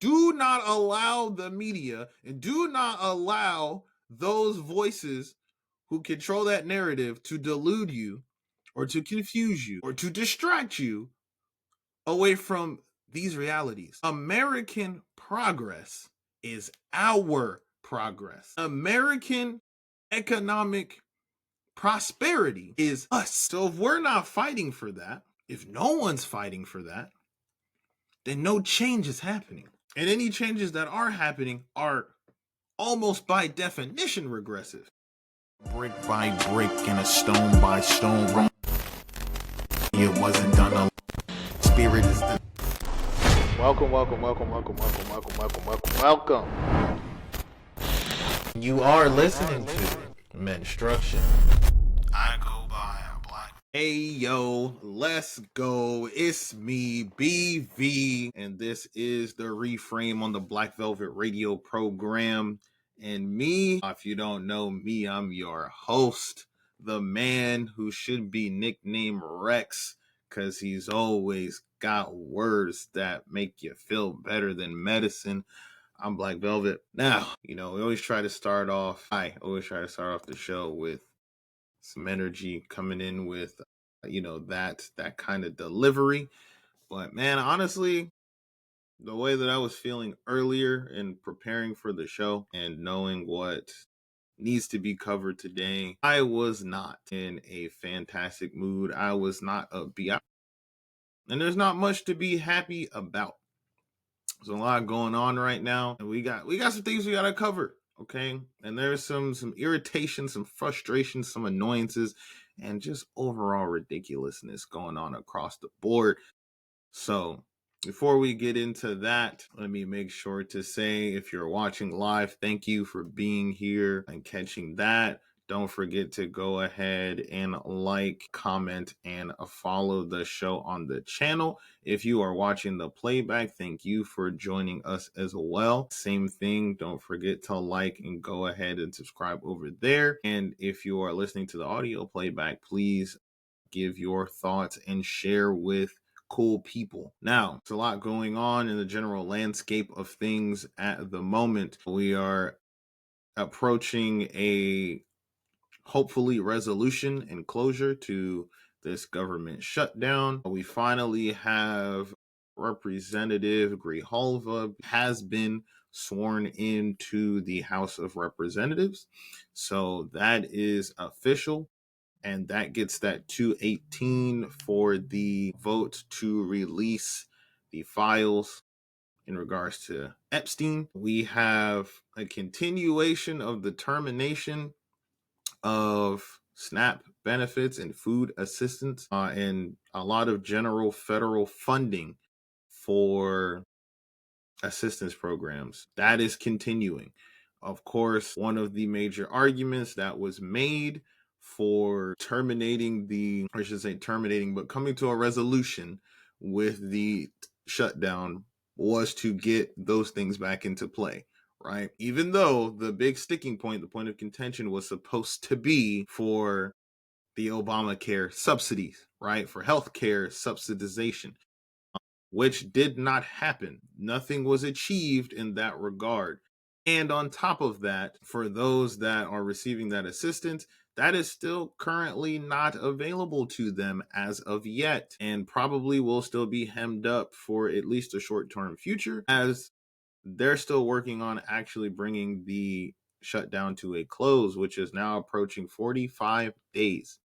Do not allow the media and do not allow those voices who control that narrative to delude you or to confuse you or to distract you away from these realities. American progress is our progress. American economic prosperity is us. So if we're not fighting for that, if no one's fighting for that, then no change is happening. And any changes that are happening are almost by definition regressive. Brick by brick and a stone by stone. It wasn't done alone. Spirit is the welcome. You are listening to Menstruction. I go by a black. Hey yo, let's go. It's me, BV, and this is the Reframe on the Black Velvet Radio program. And me, if you don't know me, I'm your host, the man who should be nicknamed Rex, because he's always got words that make you feel better than medicine. I'm Black Velvet. Now, I always try to start off the show with some energy, coming in with, that kind of delivery. But man, honestly, the way that I was feeling earlier in preparing for the show and knowing what needs to be covered today, I was not in a fantastic mood. I was not upbeat. And there's not much to be happy about. There's a lot going on right now, and we got some things we gotta cover, okay? And there's some irritation, some frustration, some annoyances, and just overall ridiculousness going on across the board. So before we get into that, let me make sure to say, if you're watching live, thank you for being here and catching that. Don't forget to go ahead and like, comment, and follow the show on the channel. If you are watching the playback, thank you for joining us as well. Same thing. Don't forget to like and go ahead and subscribe over there. And if you are listening to the audio playback, please give your thoughts and share with cool people. Now, there's a lot going on in the general landscape of things at the moment. We are approaching a hopefully resolution and closure to this government shutdown. We finally have Representative Grijalva has been sworn into the House of Representatives. So that is official. And that gets that 218 for the vote to release the files in regards to Epstein. We have a continuation of the termination of SNAP benefits and food assistance, and a lot of general federal funding for assistance programs. That is continuing. Of course, one of the major arguments that was made for terminating but coming to a resolution with the shutdown was to get those things back into play, right? Even though the big sticking point, the point of contention was supposed to be for the Obamacare subsidies, right? For healthcare subsidization, which did not happen. Nothing was achieved in that regard. And on top of that, for those that are receiving that assistance, that is still currently not available to them as of yet, and probably will still be hemmed up for at least a short-term future, as they're still working on actually bringing the shutdown to a close, which is now approaching 45 days.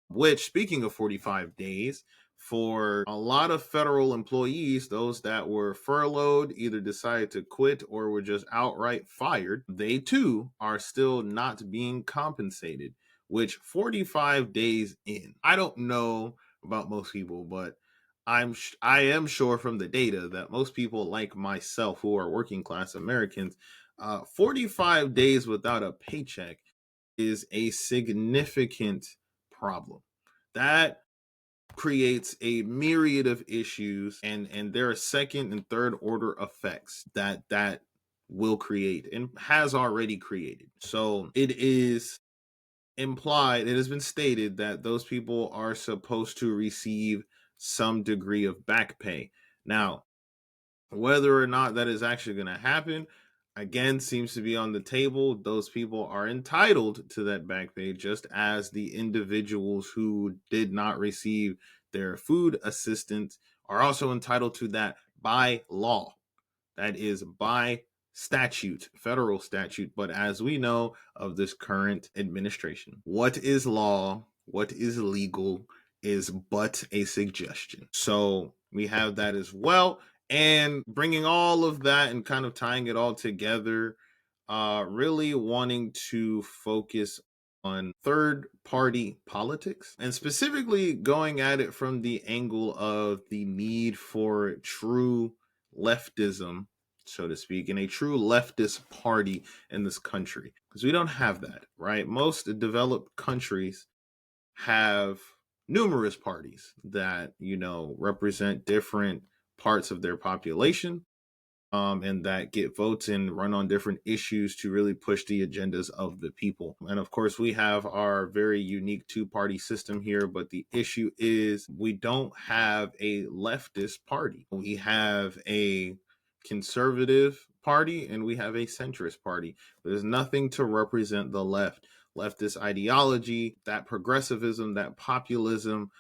Which, speaking of 45 days, for a lot of federal employees, those that were furloughed, either decided to quit or were just outright fired, they too are still not being compensated, which 45 days in. I don't know about most people, but I am sure from the data that most people like myself who are working class Americans, 45 days without a paycheck is a significant problem. That creates a myriad of issues, and there are second and third order effects that will create and has already created. So it is implied, it has been stated that those people are supposed to receive some degree of back pay. Now, Whether or not that is actually going to happen, again, seems to be on the table. Those people are entitled to that back pay, just as the individuals who did not receive their food assistance are also entitled to that by law. That is by statute, federal statute. But as we know of this current administration, what is law, what is legal is but a suggestion. So we have that as well. And bringing all of that and kind of tying it all together, really wanting to focus on third party politics and specifically going at it from the angle of the need for true leftism, so to speak, and a true leftist party in this country. Because we don't have that, right? Most developed countries have numerous parties that, represent different parts of their population, and that get votes and run on different issues to really push the agendas of the people. And of course, we have our very unique two-party system here, but the issue is we don't have a leftist party. We have a conservative party and we have a centrist party. There's nothing to represent the left. Leftist ideology, that progressivism, that populism.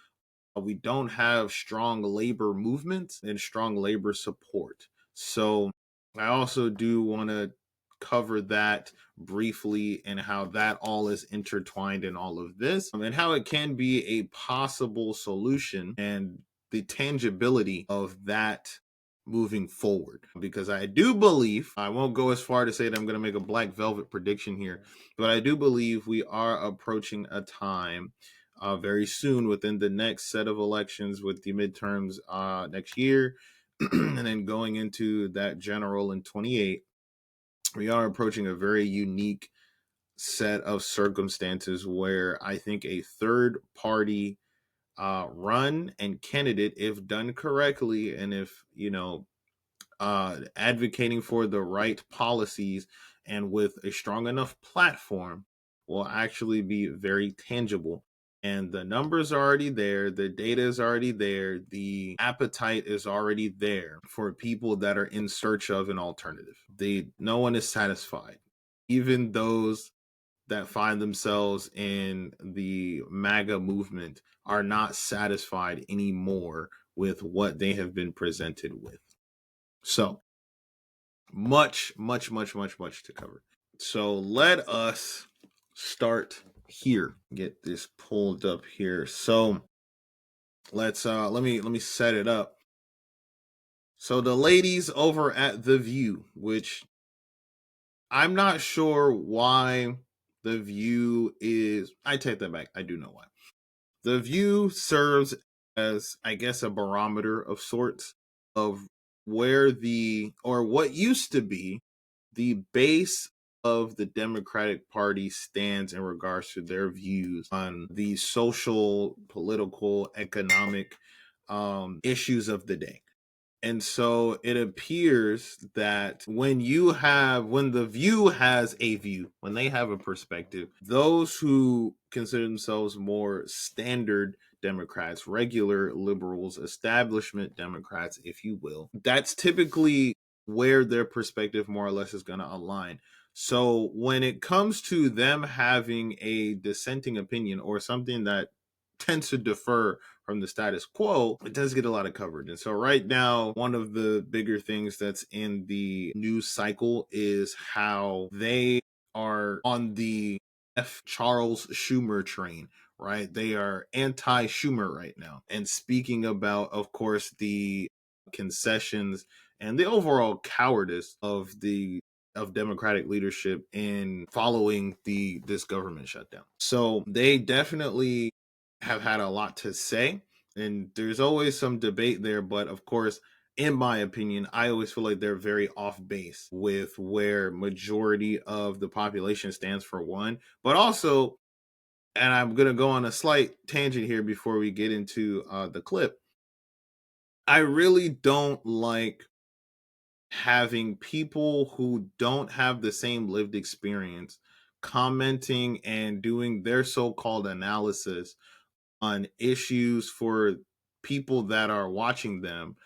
We don't have strong labor movements and strong labor support. So I also do want to cover that briefly and how that all is intertwined in all of this, and how it can be a possible solution and the tangibility of that moving forward. Because I do believe, I won't go as far to say that I'm going to make a black velvet prediction here, but I do believe we are approaching a time very soon within the next set of elections with the midterms next year and then going into that general in 28. We are approaching a very unique set of circumstances where I think a third party run and candidate, if done correctly and if advocating for the right policies and with a strong enough platform, will actually be very tangible. And the numbers are already there, the data is already there, the appetite is already there for people that are in search of an alternative. No one is satisfied. Even those that find themselves in the MAGA movement are not satisfied anymore with what they have been presented with. So much to cover. So let us start here. Get this pulled up here. So let's let me set it up. So the ladies over at The View, which I'm not sure why The View is, I take that back. I do know why. The View serves as, I guess, a barometer of sorts of where what used to be the base of the Democratic Party stands in regards to their views on the social, political, economic issues of the day. And so it appears that when The View has a view, when they have a perspective, those who consider themselves more standard Democrats, regular liberals, establishment Democrats, if you will, that's typically where their perspective more or less is going to align. So when it comes to them having a dissenting opinion or something that tends to defer from the status quo, it does get a lot of coverage. And so right now, one of the bigger things that's in the news cycle is how they are on the F. Charles Schumer train, right? They are anti-Schumer right now. And speaking about, of course, the concessions and the overall cowardice of Democratic leadership in following this government shutdown. So they definitely have had a lot to say, and there's always some debate there, but of course, in my opinion, I always feel like they're very off base with where majority of the population stands, for one, but also, and I'm going to go on a slight tangent here before we get into the clip, I really don't like having people who don't have the same lived experience commenting and doing their so-called analysis on issues for people that are watching them,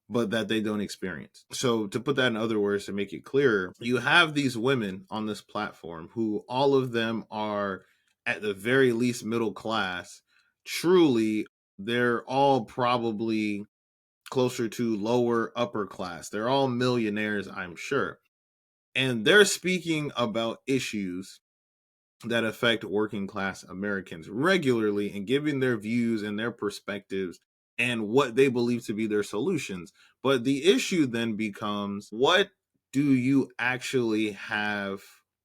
but that they don't experience. So to put that in other words, to make it clearer, you have these women on this platform who all of them are at the very least middle class. Truly, they're all probably closer to lower upper class. They're all millionaires, I'm sure. And they're speaking about issues that affect working class Americans regularly and giving their views and their perspectives and what they believe to be their solutions. But the issue then becomes, what do you actually have?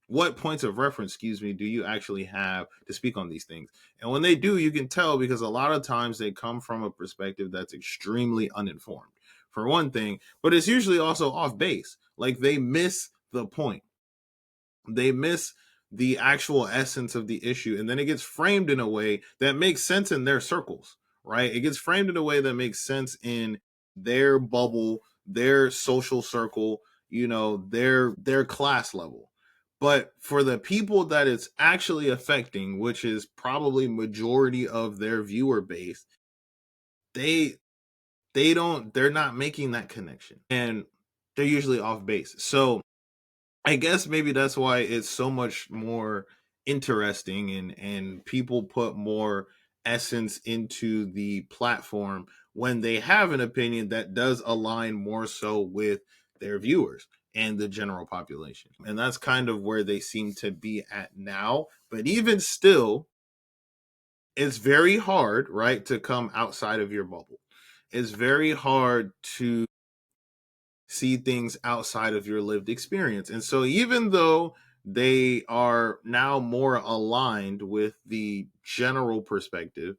What points of reference, excuse me, do you actually have to speak on these things? And when they do, you can tell because a lot of times they come from a perspective that's extremely uninformed, for one thing, but it's usually also off base. Like they miss the point, they miss the actual essence of the issue, and then it gets framed in a way that makes sense in their circles, right? It gets framed in a way that makes sense in their bubble, their social circle, you know, their class level. But for the people that it's actually affecting, which is probably majority of their viewer base, they they're not making that connection, and they're usually off base. So I guess maybe that's why it's so much more interesting, and people put more essence into the platform when they have an opinion that does align more so with their viewers and the general population. And that's kind of where they seem to be at now. But even still, it's very hard, right, to come outside of your bubble. It's very hard to see things outside of your lived experience. And so even though they are now more aligned with the general perspective,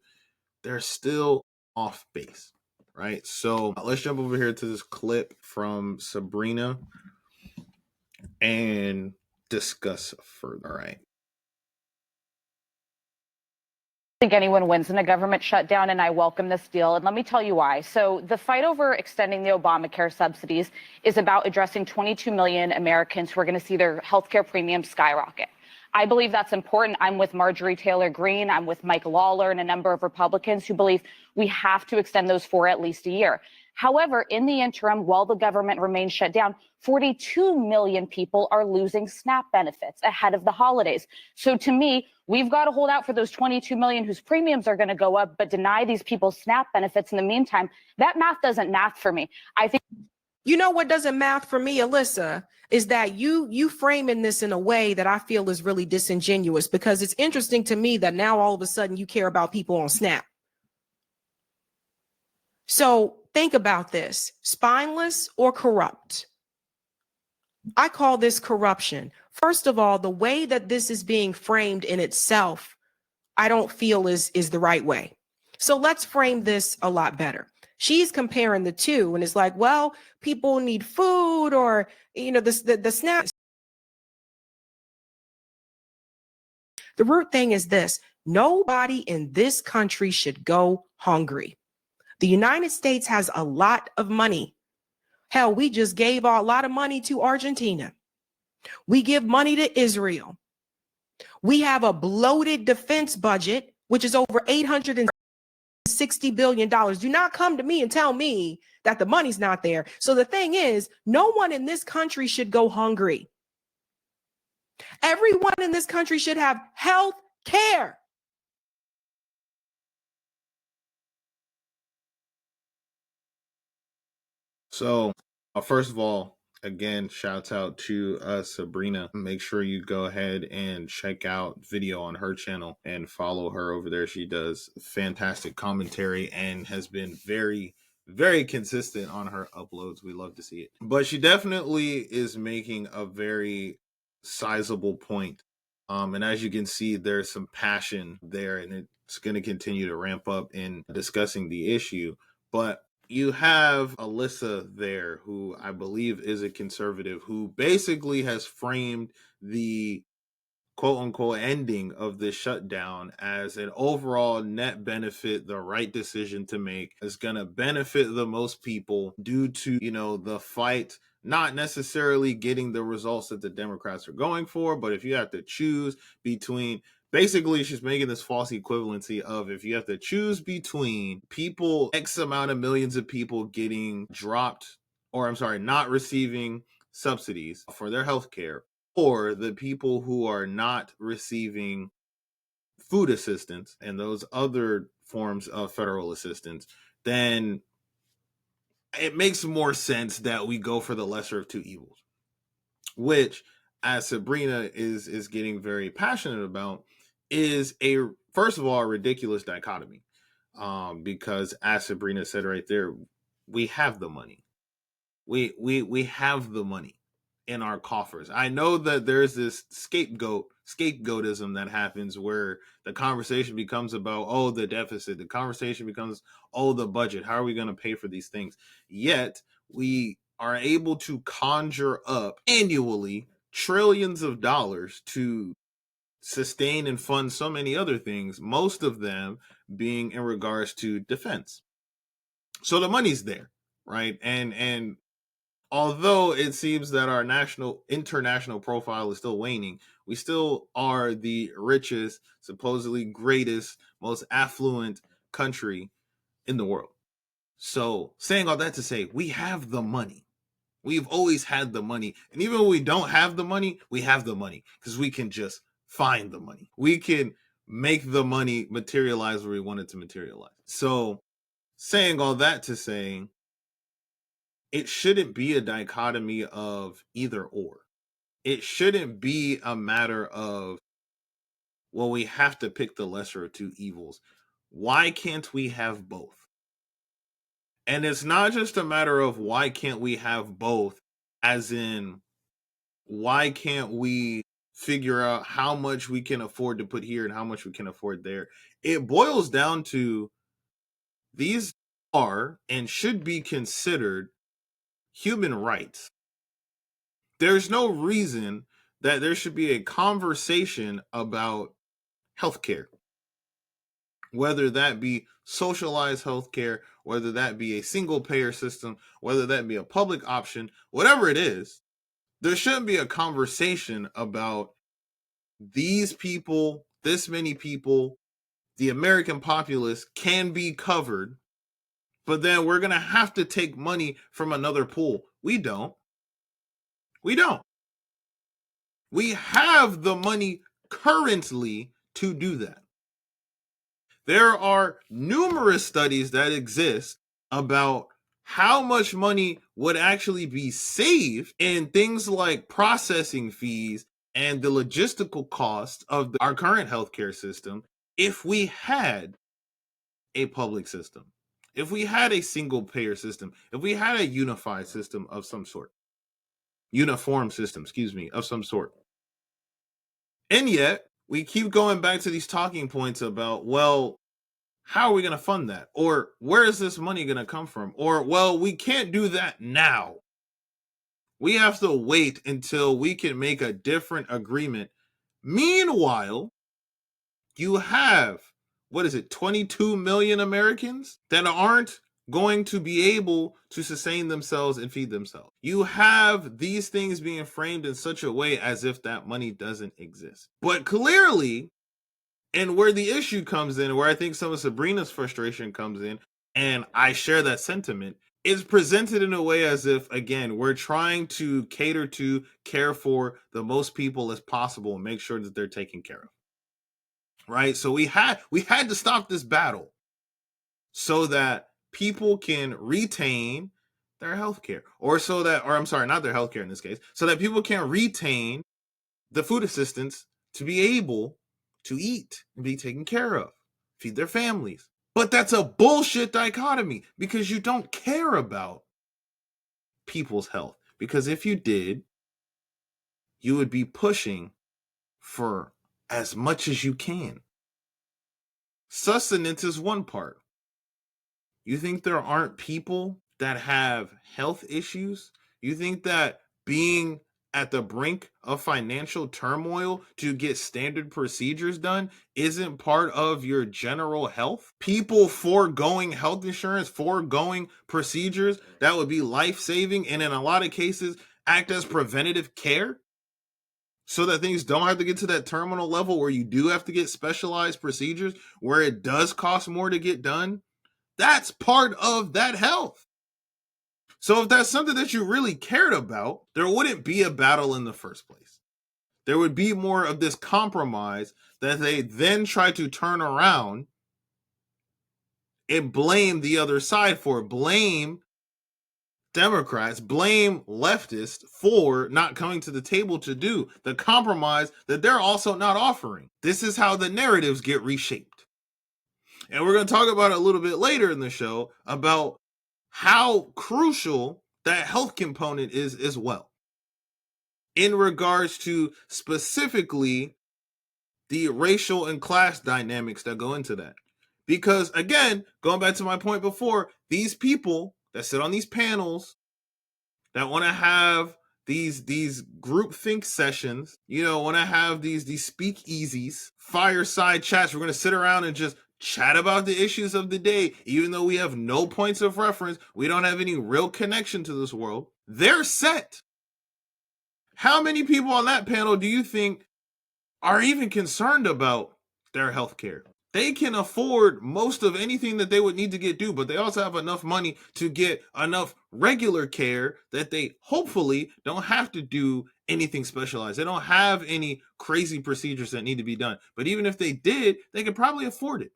they're still off base, right? So let's jump over here to this clip from Sabrina and discuss further. All right. Think anyone wins in a government shutdown, and I welcome this deal. And let me tell you why. So the fight over extending the Obamacare subsidies is about addressing 22 million Americans who are going to see their healthcare premiums skyrocket. I believe that's important. I'm with Marjorie Taylor Greene. I'm with Mike Lawler and a number of Republicans who believe we have to extend those for at least a year. However, in the interim, while the government remains shut down, 42 million people are losing SNAP benefits ahead of the holidays. So to me, we've got to hold out for those 22 million whose premiums are going to go up, but deny these people SNAP benefits in the meantime. That math doesn't math for me. I think. You know what doesn't math for me, Alyssa, is that you framing this in a way that I feel is really disingenuous, because it's interesting to me that now all of a sudden you care about people on SNAP. So think about this: spineless or corrupt? I call this corruption. First of all, the way that this is being framed in itself, I don't feel is the right way. So let's frame this a lot better. She's comparing the two, and it's like, well, people need food, or, you know, the SNAP. The root thing is this: nobody in this country should go hungry. The United States has a lot of money. Hell, we just gave a lot of money to Argentina. We give money to Israel. We have a bloated defense budget, which is over $860 billion. Do not come to me and tell me that the money's not there. So the thing is, no one in this country should go hungry. Everyone in this country should have health care. So, first of all, again, shouts out to Sabrina. Make sure you go ahead and check out video on her channel and follow her over there. She does fantastic commentary and has been very, very consistent on her uploads. We love to see it. But she definitely is making a very sizable point. And as you can see, there's some passion there, and it's going to continue to ramp up in discussing the issue. But you have Alyssa there, who I believe is a conservative, who basically has framed the quote unquote ending of this shutdown as an overall net benefit, the right decision to make, is going to benefit the most people due to, you know, the fight not necessarily getting the results that the Democrats are going for. But if you have to choose between basically she's making this false equivalency of if you have to choose between people, X amount of millions of people getting dropped, or I'm sorry, not receiving subsidies for their health care, or the people who are not receiving food assistance and those other forms of federal assistance, then it makes more sense that we go for the lesser of two evils, which, as Sabrina is getting very passionate about, is a, first of all, a ridiculous dichotomy, because as Sabrina said right there, we have the money, we have the money in our coffers. I know that there's this scapegoatism that happens where the conversation becomes about, oh, the deficit, the conversation becomes, oh, the budget, how are we going to pay for these things, yet we are able to conjure up annually trillions of dollars to sustain and fund so many other things, most of them being in regards to defense. So the money's there, right? And although it seems that our international profile is still waning, we still are the richest, supposedly greatest, most affluent country in the world. So saying all that to say, we have the money. We've always had the money. And even when we don't have the money, we have the money because we can just find the money. We can make the money materialize where we want it to materialize. So saying all that to say, it shouldn't be a dichotomy of either or. It shouldn't be a matter of, well, we have to pick the lesser of two evils. Why can't we have both? And it's not just a matter of why can't we have both, as in, why can't we figure out how much we can afford to put here and how much we can afford there? It boils down to, these are and should be considered human rights. There's no reason that there should be a conversation about healthcare, whether that be socialized healthcare, whether that be a single payer system, whether that be a public option, whatever it is. There shouldn't be a conversation about these people, this many people, the American populace can be covered, but then we're going to have to take money from another pool. We don't. We don't. We have the money currently to do that. There are numerous studies that exist about how much money would actually be saved in things like processing fees and the logistical costs of our current healthcare system if we had a public system, if we had a single payer system, if we had a unified system of some sort, uniform system, of some sort. And yet we keep going back to these talking points about, well, how are we going to fund that? Or where is this money going to come from? Or, well, we can't do that now. We have to wait until we can make a different agreement. Meanwhile, you have, 22 million Americans that aren't going to be able to sustain themselves and feed themselves. You have these things being framed in such a way as if that money doesn't exist. But clearly, and where the issue comes in, where I think some of Sabrina's frustration comes in, and I share that sentiment, is presented in a way as if, again, we're trying to cater to, care for the most people as possible and make sure that they're taken care of. Right? So we had to stop this battle so that people can retain their healthcare, or I'm sorry, not their healthcare in this case, so that people can retain the food assistance to be able to eat and be taken care of, feed their families. But that's a bullshit dichotomy, because you don't care about people's health. Because if you did, you would be pushing for as much as you can. Sustenance is one part. You think there aren't people that have health issues? You think that being at the brink of financial turmoil to get standard procedures done isn't part of your general health? People foregoing health insurance, foregoing procedures that would be life-saving and in a lot of cases act as preventative care? so that things don't have to get to that terminal level where you do have to get specialized procedures, where it does cost more to get done. That's part of that health. So if that's something that you really cared about, there wouldn't be a battle in the first place. There would be more of this compromise that they then try to turn around and blame the other side for. Blame Democrats, blame leftists for not coming to the table to do the compromise that they're also not offering. This is how the narratives get reshaped. And we're going to talk about it a little bit later in the show about how crucial that health component is as well, in regards to specifically the racial and class dynamics that go into that. Because again, going back to my point before, these people that sit on these panels that want to have these group think sessions, want to have these speakeasies, fireside chats. We're going to sit around and just chat about the issues of the day, even though we have no points of reference. We don't have any real connection to this world. They're set. How many people on that panel do you think are even concerned about their health care? They can afford most of anything that they would need to get due, but they also have enough money to get enough regular care that they hopefully don't have to do anything specialized. They don't have any crazy procedures that need to be done. But even if they did, they could probably afford it,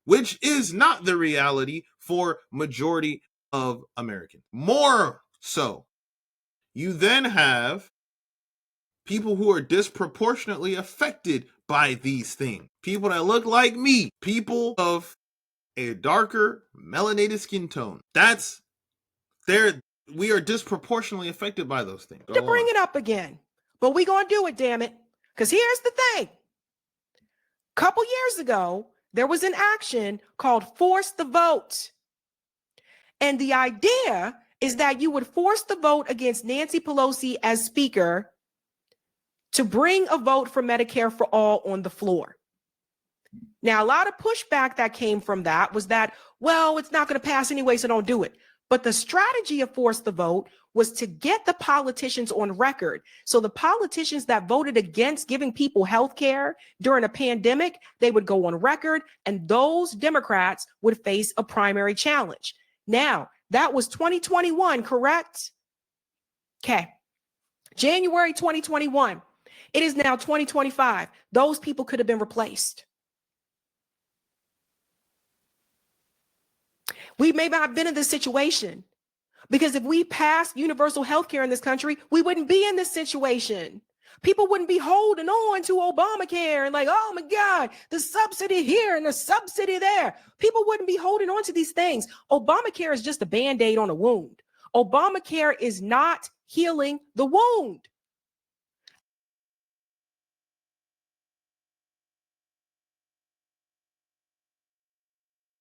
which is not the reality for majority of Americans. More so, you then have people who are disproportionately affected by these things. People that look like me. People of a darker melanated skin tone. We are disproportionately affected by those things. To bring it up again. But we gonna do it, damn it. Because here's the thing. A couple years ago, there was an action called Force the Vote. And the idea is that you would force the vote against Nancy Pelosi as speaker to bring a vote for Medicare for all on the floor. Now, a lot of pushback that came from that was that, well, it's not going to pass anyway, so don't do it. But the strategy of Force the Vote was to get the politicians on record. So the politicians that voted against giving people health care during a pandemic, they would go on record, and those Democrats would face a primary challenge. Now, that was 2021, correct? Okay. January 2021. It is now 2025. Those people could have been replaced. We may not have been in this situation because if we passed universal health care in this country, we wouldn't be in this situation. People wouldn't be holding on to Obamacare and like, oh my God, the subsidy here and the subsidy there. People wouldn't be holding on to these things. Obamacare is just a Band-Aid on a wound. Obamacare is not healing the wound.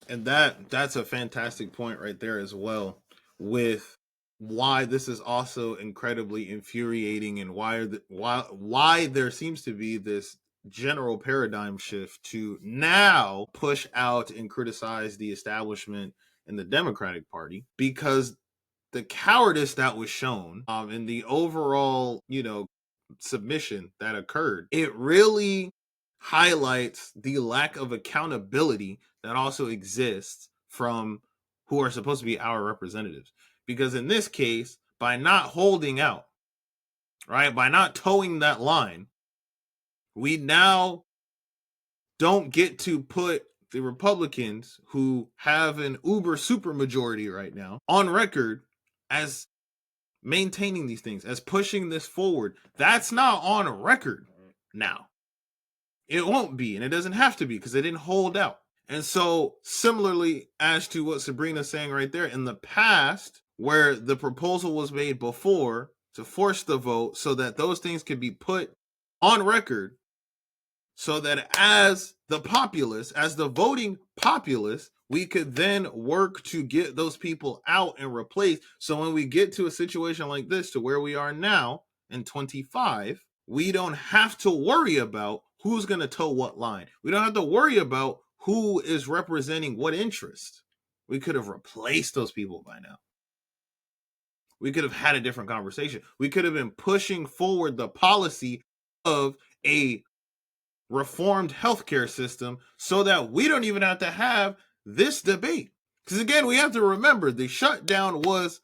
And that's a fantastic point right there as well, with why this is also incredibly infuriating, and why there seems to be this general paradigm shift to now push out and criticize the establishment in the Democratic Party, because the cowardice that was shown in the overall, submission that occurred, it really highlights the lack of accountability that also exists from who are supposed to be our representatives. Because in this case, by not holding out, right, by not towing that line, we now don't get to put the Republicans, who have an uber super majority right now, on record as maintaining these things, as pushing this forward. That's not on record now. It won't be, and it doesn't have to be, because they didn't hold out. And so similarly, as to what Sabrina's saying right there, in the past, where the proposal was made before to force the vote so that those things could be put on record, so that as the populace, as the voting populace, we could then work to get those people out and replaced. So when we get to a situation like this, to where we are now in 25, we don't have to worry about who's going to toe what line. We don't have to worry about who is representing what interest. We could have replaced those people by now. we could have had a different conversation. We could have been pushing forward the policy of a reformed healthcare system so that we don't even have to have this debate. Because again, we have to remember the shutdown was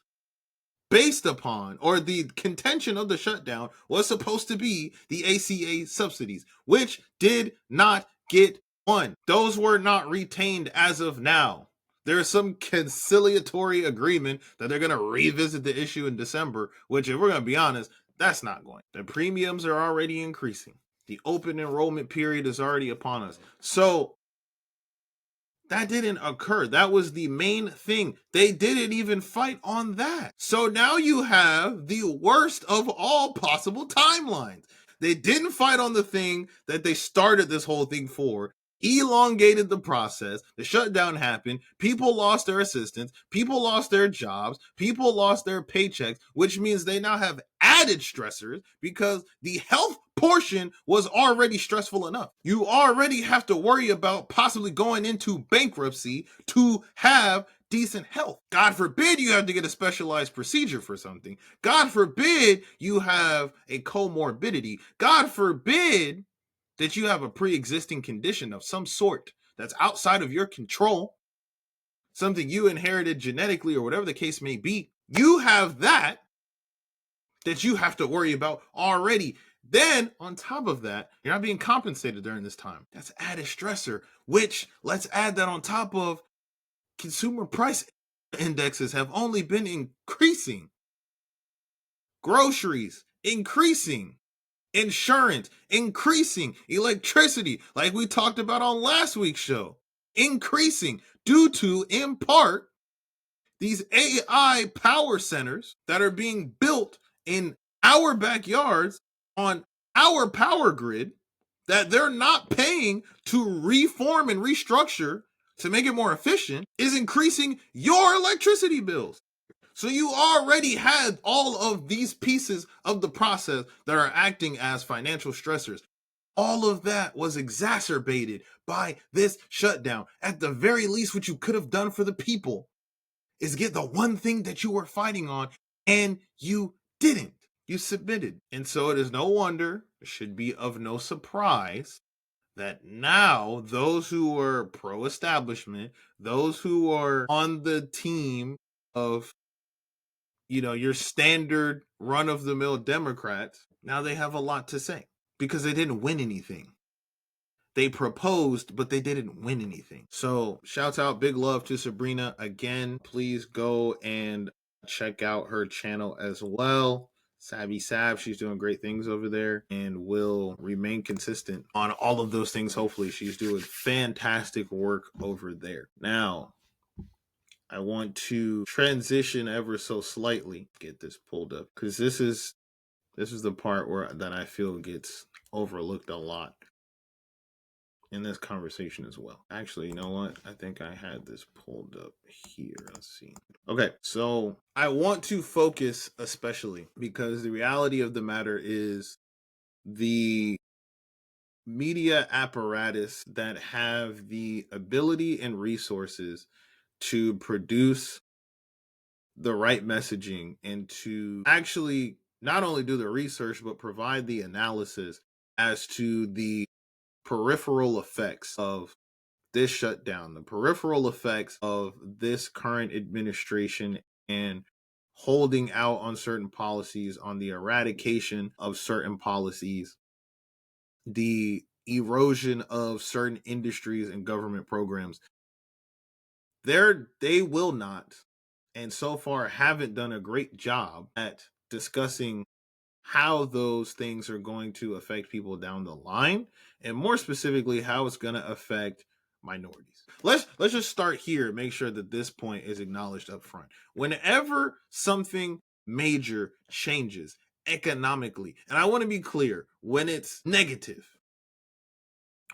based upon, or the contention of the shutdown was supposed to be the ACA subsidies, which did not get won. Those were not retained as of now. There's some conciliatory agreement that they're going to revisit the issue in December, which, if we're going to be honest, that's not going. The premiums are already increasing. The open enrollment period is already upon us. So that didn't occur. That was the main thing. They didn't even fight on that. So now you have the worst of all possible timelines. They didn't fight on the thing that they started this whole thing for, elongated the process. The shutdown happened. People lost their assistance. People lost their jobs. People lost their paychecks, which means they now have added stressors because the health portion was already stressful enough. You already have to worry about possibly going into bankruptcy to have decent health. God forbid you have to get a specialized procedure for something. God forbid you have a comorbidity. God forbid that you have a pre-existing condition of some sort that's outside of your control, something you inherited genetically or whatever the case may be. You have that you have to worry about already. Then, on top of that, you're not being compensated during this time. That's added stressor, which, let's add that on top of consumer price indexes have only been increasing. Groceries, increasing. Insurance, increasing. Electricity, like we talked about on last week's show, increasing due to, in part, these AI power centers that are being built in our backyards on our power grid that they're not paying to reform and restructure to make it more efficient is increasing your electricity bills. So you already had all of these pieces of the process that are acting as financial stressors. All of that was exacerbated by this shutdown. At the very least, what you could have done for the people is get the one thing that you were fighting on, and you didn't. You submitted. And so it is no wonder, it should be of no surprise, that now those who are pro-establishment, those who are on the team of, your standard run-of-the-mill Democrats, now they have a lot to say because they didn't win anything. They proposed, but they didn't win anything. So shouts out, big love to Sabrina. Again, please go and check out her channel as well. Savvy Sab, she's doing great things over there and will remain consistent on all of those things. Hopefully, she's doing fantastic work over there. Now, I want to transition ever so slightly, get this pulled up, because this is the part that I feel gets overlooked a lot in this conversation as well. Actually, you know what? I think I had this pulled up here. Let's see. Okay, so I want to focus especially because the reality of the matter is the media apparatus that have the ability and resources to produce the right messaging and to actually not only do the research but provide the analysis as to the peripheral effects of this shutdown, the peripheral effects of this current administration and holding out on certain policies, on the eradication of certain policies, the erosion of certain industries and government programs. They will not, and so far haven't done a great job at discussing how those things are going to affect people down the line, and more specifically, how it's going to affect minorities. Let's just start here and make sure that this point is acknowledged up front. Whenever something major changes economically, and I want to be clear, when it's negative,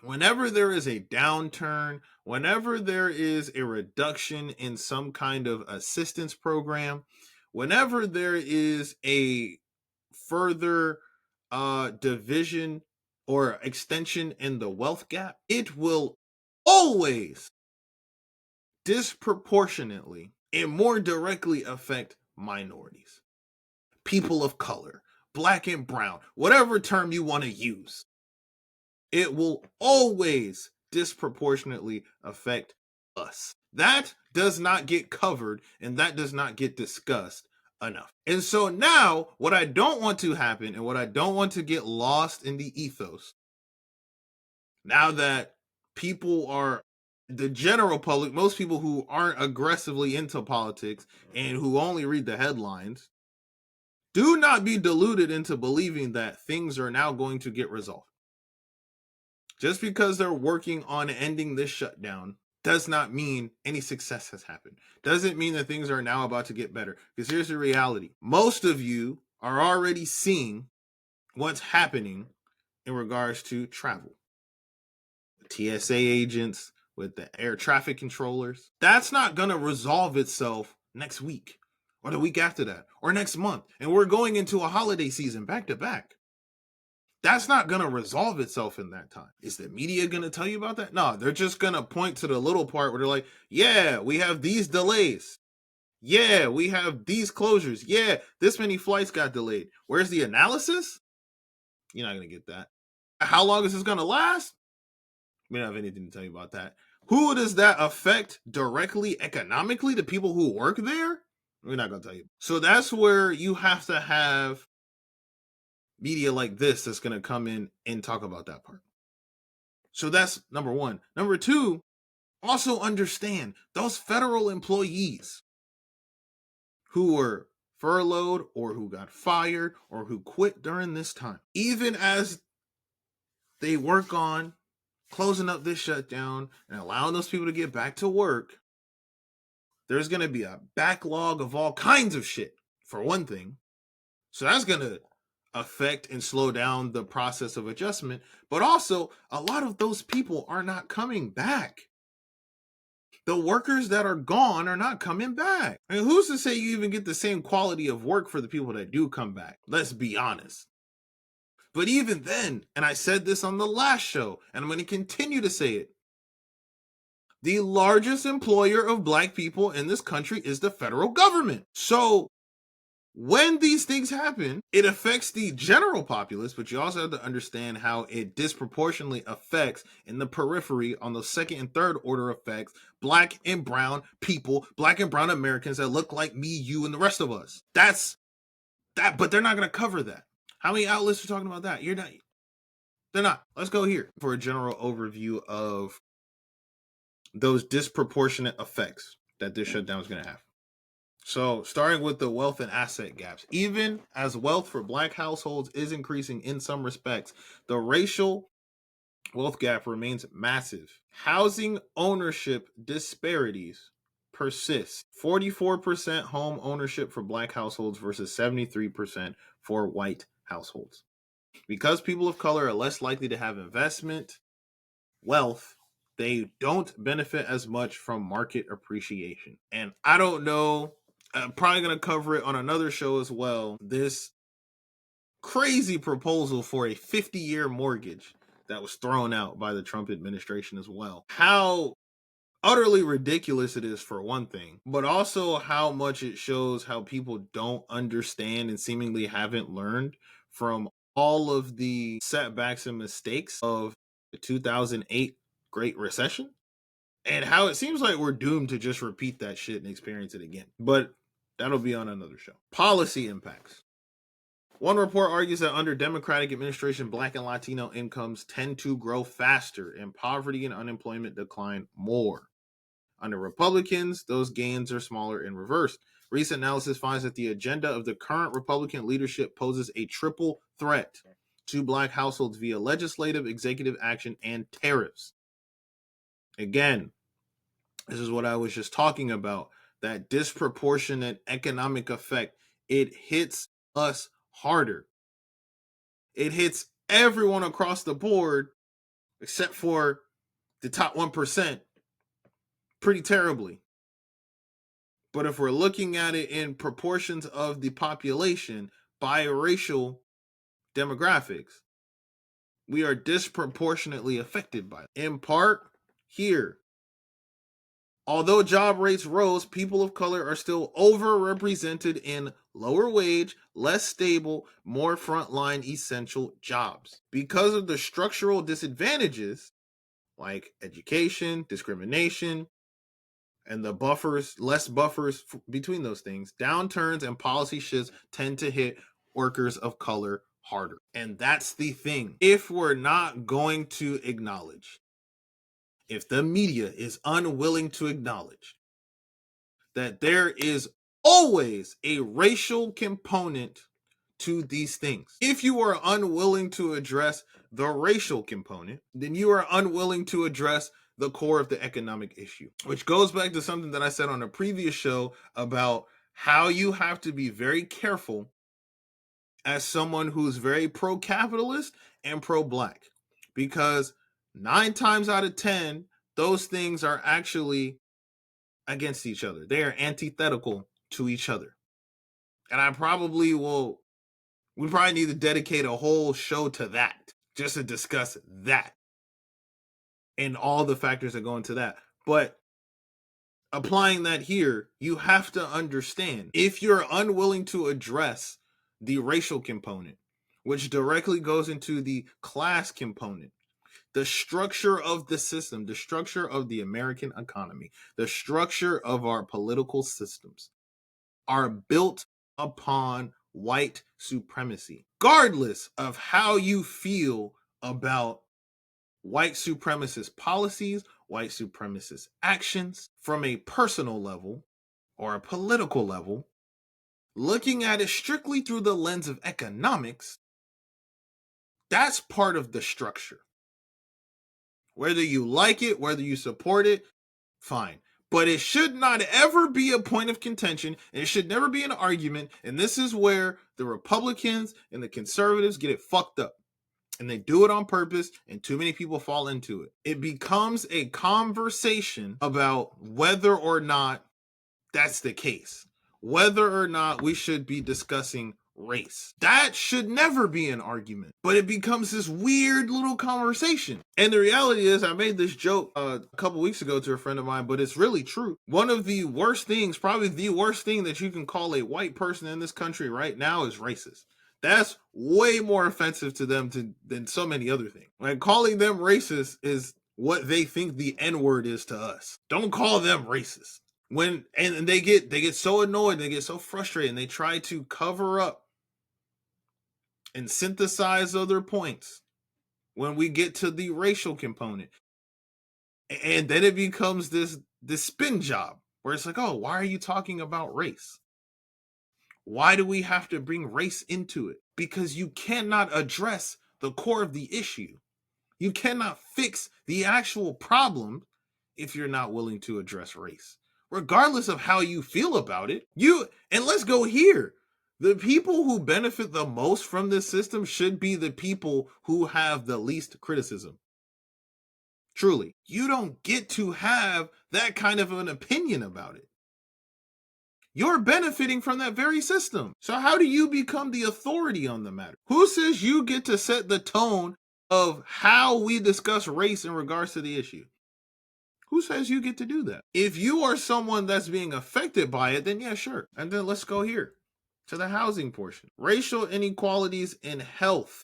whenever there is a downturn, whenever there is a reduction in some kind of assistance program, whenever there is a further division or extension in the wealth gap, it will always disproportionately and more directly affect minorities. people of color, black and brown, whatever term you want to use, it will always disproportionately affect us. That does not get covered and that does not get discussed enough. And so now, what I don't want to happen and what I don't want to get lost in the ethos, now that people are, the general public, most people who aren't aggressively into politics and who only read the headlines, do not be deluded into believing that things are now going to get resolved. Just because they're working on ending this shutdown does not mean any success has happened. Doesn't mean that things are now about to get better. Because here's the reality. Most of you are already seeing what's happening in regards to travel. TSA agents, with the air traffic controllers. That's not going to resolve itself next week or the week after that or next month. And we're going into a holiday season back to back. That's not going to resolve itself in that time. Is the media going to tell you about that? No, they're just going to point to the little part where they're like, yeah, we have these delays. Yeah, we have these closures. Yeah, this many flights got delayed. Where's the analysis? You're not going to get that. How long is this going to last? We don't have anything to tell you about that. Who does that affect directly economically? The people who work there? We're not going to tell you. So that's where you have to have media like this that's going to come in and talk about that part. So that's number one. Number two, also understand those federal employees who were furloughed or who got fired or who quit during this time, even as they work on closing up this shutdown and allowing those people to get back to work, there's going to be a backlog of all kinds of shit, for one thing. So that's going to affect and slow down the process of adjustment. But also, a lot of those people are not coming back. The workers that are gone are not coming back. I mean, who's to say you even get the same quality of work for the people that do come back? Let's be honest. But even then, and I said this on the last show, and I'm going to continue to say it, the largest employer of black people in this country is the federal government. So when these things happen, it affects the general populace, but you also have to understand how it disproportionately affects in the periphery on the second and third order effects, black and brown people, black and brown Americans that look like me, you, and the rest of us. That's that, but they're not going to cover that. How many outlets are talking about that? They're not. Let's go here for a general overview of those disproportionate effects that this shutdown is going to have. So, starting with the wealth and asset gaps. Even as wealth for black households is increasing in some respects, the racial wealth gap remains massive. Housing ownership disparities persist. 44% home ownership for black households versus 73% for white households. Because people of color are less likely to have investment wealth, they don't benefit as much from market appreciation. And I don't know, I'm probably going to cover it on another show as well. This crazy proposal for a 50-year mortgage that was thrown out by the Trump administration as well. How utterly ridiculous it is, for one thing, but also how much it shows how people don't understand and seemingly haven't learned from all of the setbacks and mistakes of the 2008 Great Recession, and how it seems like we're doomed to just repeat that shit and experience it again. But that'll be on another show. Policy impacts. One report argues that under Democratic administration, black and Latino incomes tend to grow faster and poverty and unemployment decline more. Under Republicans, those gains are smaller and reversed. Recent analysis finds that the agenda of the current Republican leadership poses a triple threat to black households via legislative, executive action, and tariffs. Again, this is what I was just talking about, that disproportionate economic effect. It hits us harder. It hits everyone across the board, except for the top 1%, pretty terribly. But if we're looking at it in proportions of the population by racial demographics, we are disproportionately affected by it. In part, here, Although job rates rose, people of color are still overrepresented in lower wage, less stable, more frontline essential jobs. Because of the structural disadvantages like education, discrimination, and the buffers, less buffers between those things, downturns and policy shifts tend to hit workers of color harder. And that's the thing. If we're not going to acknowledge, if the media is unwilling to acknowledge that there is always a racial component to these things, if you are unwilling to address the racial component, then you are unwilling to address the core of the economic issue, which goes back to something that I said on a previous show about how you have to be very careful as someone who's very pro-capitalist and pro-black, because 9 times out of 10 those things are actually against each other. They are antithetical to each other. And we probably need to dedicate a whole show to that, just to discuss that and all the factors that go into that. But applying that here, you have to understand, if you're unwilling to address the racial component, which directly goes into the class component, the structure of the system, the structure of the American economy, the structure of our political systems are built upon white supremacy. Regardless of how you feel about white supremacist policies, white supremacist actions, from a personal level or a political level, looking at it strictly through the lens of economics, that's part of the structure. Whether you like it, whether you support it, fine. But it should not ever be a point of contention. And it should never be an argument. And this is where the Republicans and the conservatives get it fucked up. And they do it on purpose, and too many people fall into it. It becomes a conversation about whether or not that's the case, whether or not we should be discussing race. That should never be an argument, but it becomes this weird little conversation. And the reality is, I made this joke a couple weeks ago to a friend of mine, but it's really true. One of the worst things, probably the worst thing that you can call a white person in this country right now is racist. That's way more offensive to them than so many other things. Like, calling them racist is what they think the N-word is to us. Don't call them racist. And they get so annoyed, they get so frustrated, and they try to cover up and synthesize other points when we get to the racial component. And then it becomes this spin job where it's like, oh, why are you talking about race? Why do we have to bring race into it? Because you cannot address the core of the issue. You cannot fix the actual problem if you're not willing to address race, regardless of how you feel about it. And let's go here. The people who benefit the most from this system should be the people who have the least criticism. Truly, you don't get to have that kind of an opinion about it. You're benefiting from that very system. So how do you become the authority on the matter? Who says you get to set the tone of how we discuss race in regards to the issue? Who says you get to do that? If you are someone that's being affected by it, then yeah, sure. And then let's go here to the housing portion. Racial inequalities in health,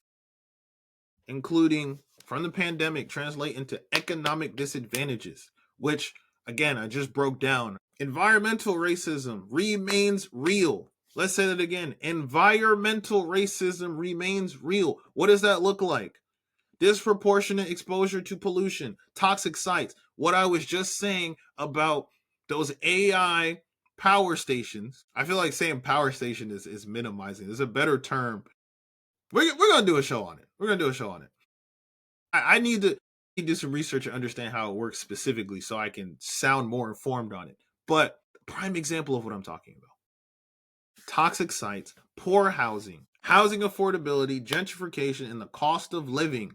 including from the pandemic, translate into economic disadvantages, which, again, I just broke down. Environmental racism remains real. Let's say that again. Environmental racism remains real. What does that look like? Disproportionate exposure to pollution, toxic sites. What I was just saying about those AI power stations. I feel like saying power station is minimizing. There's a better term. We're going to do a show on it. I need to do some research and understand how it works specifically so I can sound more informed on it. But prime example of what I'm talking about. Toxic sites, poor housing affordability, gentrification, and the cost of living,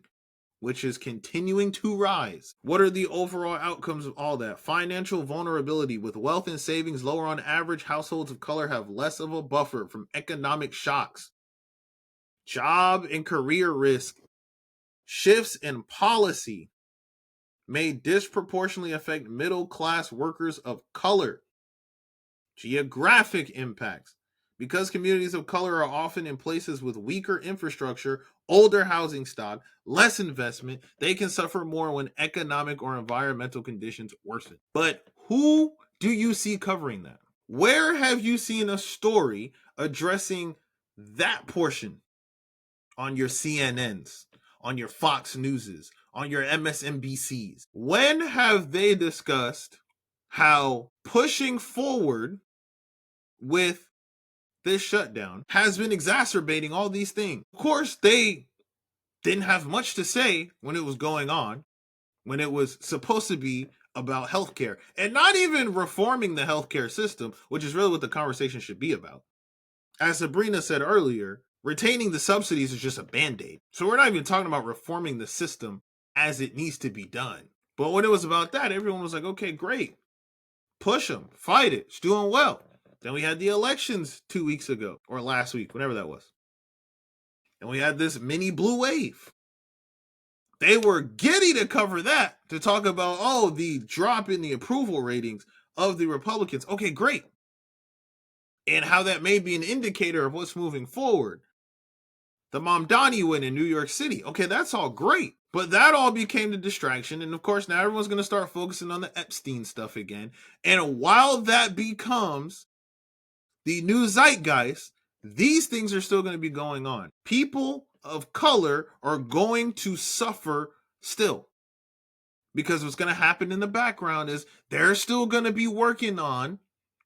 which is continuing to rise. What are the overall outcomes of all that? Financial vulnerability. With wealth and savings lower on average, households of color have less of a buffer from economic shocks. Job and career risk. Shifts in policy may disproportionately affect middle-class workers of color. Geographic impacts. Because communities of color are often in places with weaker infrastructure, older housing stock, less investment, they can suffer more when economic or environmental conditions worsen. But who do you see covering that? Where have you seen a story addressing that portion on your CNNs, on your Fox Newses, on your MSNBCs? When have they discussed how pushing forward with this shutdown has been exacerbating all these things? Of course, they didn't have much to say when it was going on, when it was supposed to be about healthcare, and not even reforming the healthcare system, which is really what the conversation should be about. As Sabrina said earlier, retaining the subsidies is just a band-aid. So we're not even talking about reforming the system as it needs to be done. But when it was about that, everyone was like, okay, great. Push them, fight it, it's doing well. Then we had the elections 2 weeks ago, or last week, whatever that was. And we had this mini blue wave. They were giddy to cover that, to talk about, oh, the drop in the approval ratings of the Republicans. Okay, great. And how that may be an indicator of what's moving forward. The Mamdani win in New York City. Okay, that's all great. But that all became the distraction. And of course, now everyone's going to start focusing on the Epstein stuff again. And while that becomes the new zeitgeist, these things are still going to be going on. People of color are going to suffer still. Because what's going to happen in the background is they're still going to be working on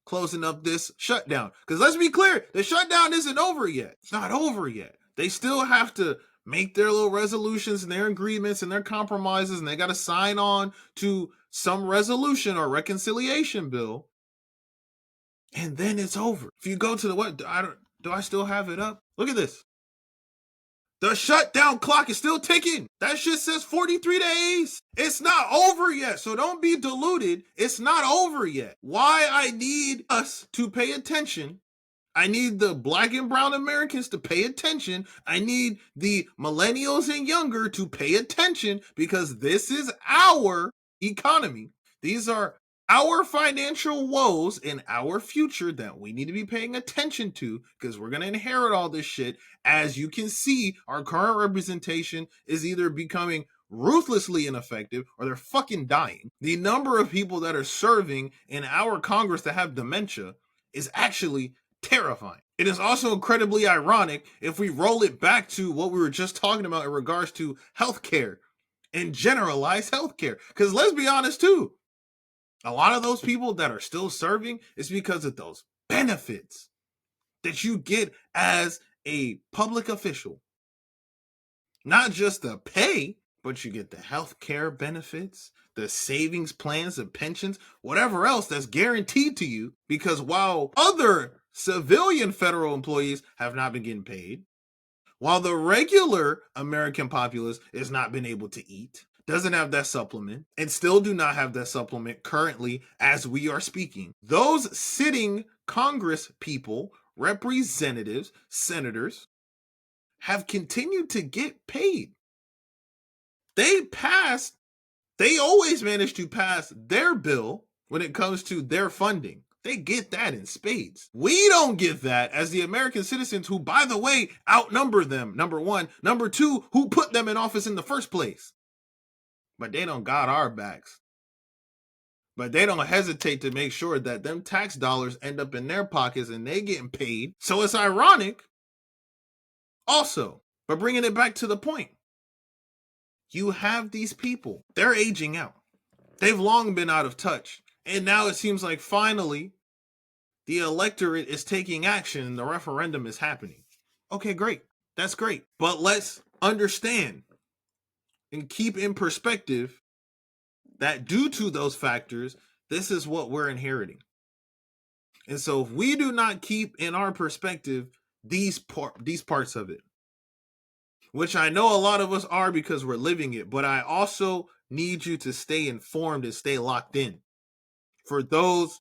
closing up this shutdown. Because let's be clear, the shutdown isn't over yet. It's not over yet. They still have to make their little resolutions and their agreements and their compromises, and they got to sign on to some resolution or reconciliation bill. And then it's over. If you go to the web, do I still have it up? Look at this. The shutdown clock is still ticking. That shit says 43 days. It's not over yet. So don't be deluded. It's not over yet. Why I need us to pay attention. I need the Black and brown Americans to pay attention. I need the millennials and younger to pay attention, because this is our economy. These are our financial woes in our future that we need to be paying attention to, because we're going to inherit all this shit. As you can see, our current representation is either becoming ruthlessly ineffective or they're fucking dying. The number of people that are serving in our Congress that have dementia is actually terrifying. It is also incredibly ironic if we roll it back to what we were just talking about in regards to healthcare and generalized healthcare. Because let's be honest too, a lot of those people that are still serving is because of those benefits that you get as a public official. Not just the pay, but you get the healthcare benefits, the savings plans, the pensions, whatever else that's guaranteed to you. Because while other civilian federal employees have not been getting paid, while the regular American populace has not been able to eat, doesn't have that supplement, and still do not have that supplement currently as we are speaking, those sitting Congress people, representatives, senators, have continued to get paid. They always manage to pass their bill when it comes to their funding. They get that in spades. We don't get that as the American citizens who, by the way, outnumber them, number one. Number two, who put them in office in the first place. But they don't got our backs. But they don't hesitate to make sure that them tax dollars end up in their pockets and they getting paid. So it's ironic also. But bringing it back to the point, you have these people, they're aging out. They've long been out of touch. And now it seems like finally the electorate is taking action and the referendum is happening. Okay, great. That's great. But let's understand and keep in perspective that due to those factors, this is what we're inheriting. And so if we do not keep in our perspective these parts of it, which I know a lot of us are because we're living it, but I also need you to stay informed and stay locked in. For those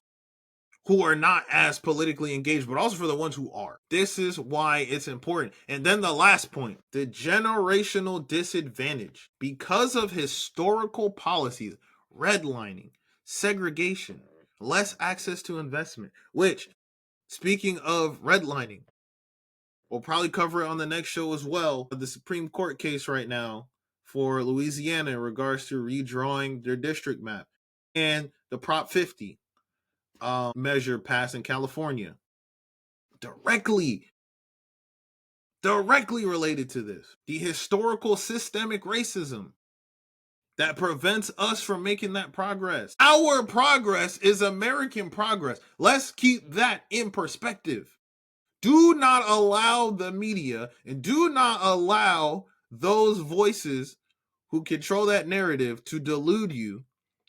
who are not as politically engaged, but also for the ones who are. This is why it's important. And then the last point, the generational disadvantage. Because of historical policies, redlining, segregation, less access to investment, which, speaking of redlining, we'll probably cover it on the next show as well. The Supreme Court case right now for Louisiana in regards to redrawing their district map, and the Prop 50 measure passed in California, directly related to this. The historical systemic racism that prevents us from making that progress. Our progress is American progress. Let's keep that in perspective. Do not allow the media and do not allow those voices who control that narrative to delude you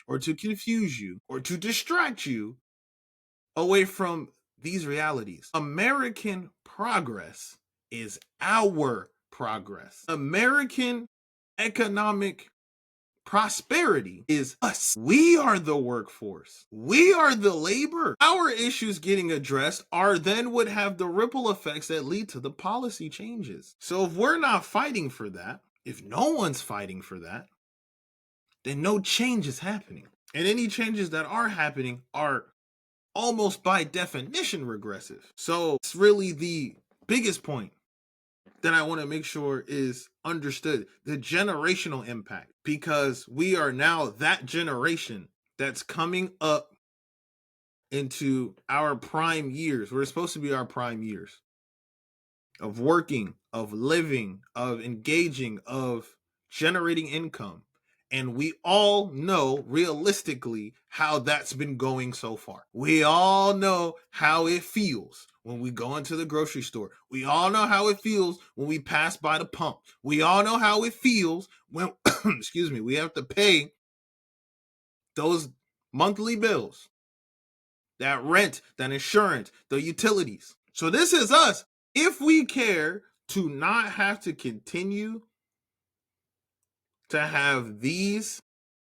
or to confuse you or to distract you away from these realities. American progress is our progress. American economic prosperity is us. We are the workforce. We are the labor. Our issues getting addressed are then would have the ripple effects that lead to the policy changes. So if we're not fighting for that, if no one's fighting for that, then no change is happening. And any changes that are happening are almost by definition regressive. So it's really the biggest point that I want to make sure is understood, the generational impact, because we are now that generation that's coming up into our prime years. We're supposed to be our prime years of working, of living, of engaging, of generating income. And we all know realistically how that's been going so far. We all know how it feels when we go into the grocery store. We all know how it feels when we pass by the pump. We all know how it feels when, excuse me, we have to pay those monthly bills, that rent, that insurance, the utilities. So this is us. If we care to not have to continue to have these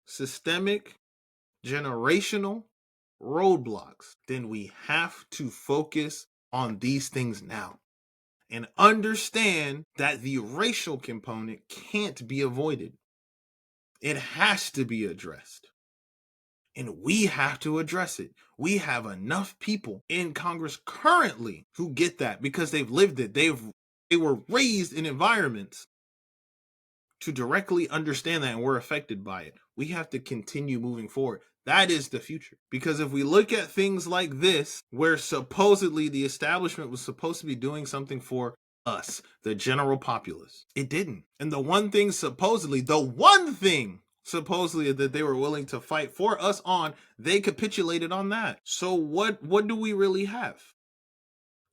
systemic, generational roadblocks, then we have to focus on these things now and understand that the racial component can't be avoided. It has to be addressed. And we have to address it. We have enough people in Congress currently who get that because they've lived it. They were raised in environments to directly understand that and we're affected by it. We have to continue moving forward. That is the future. Because if we look at things like this, where supposedly the establishment was supposed to be doing something for us, the general populace, it didn't. And the one thing supposedly that they were willing to fight for us on, they capitulated on that. So what do we really have?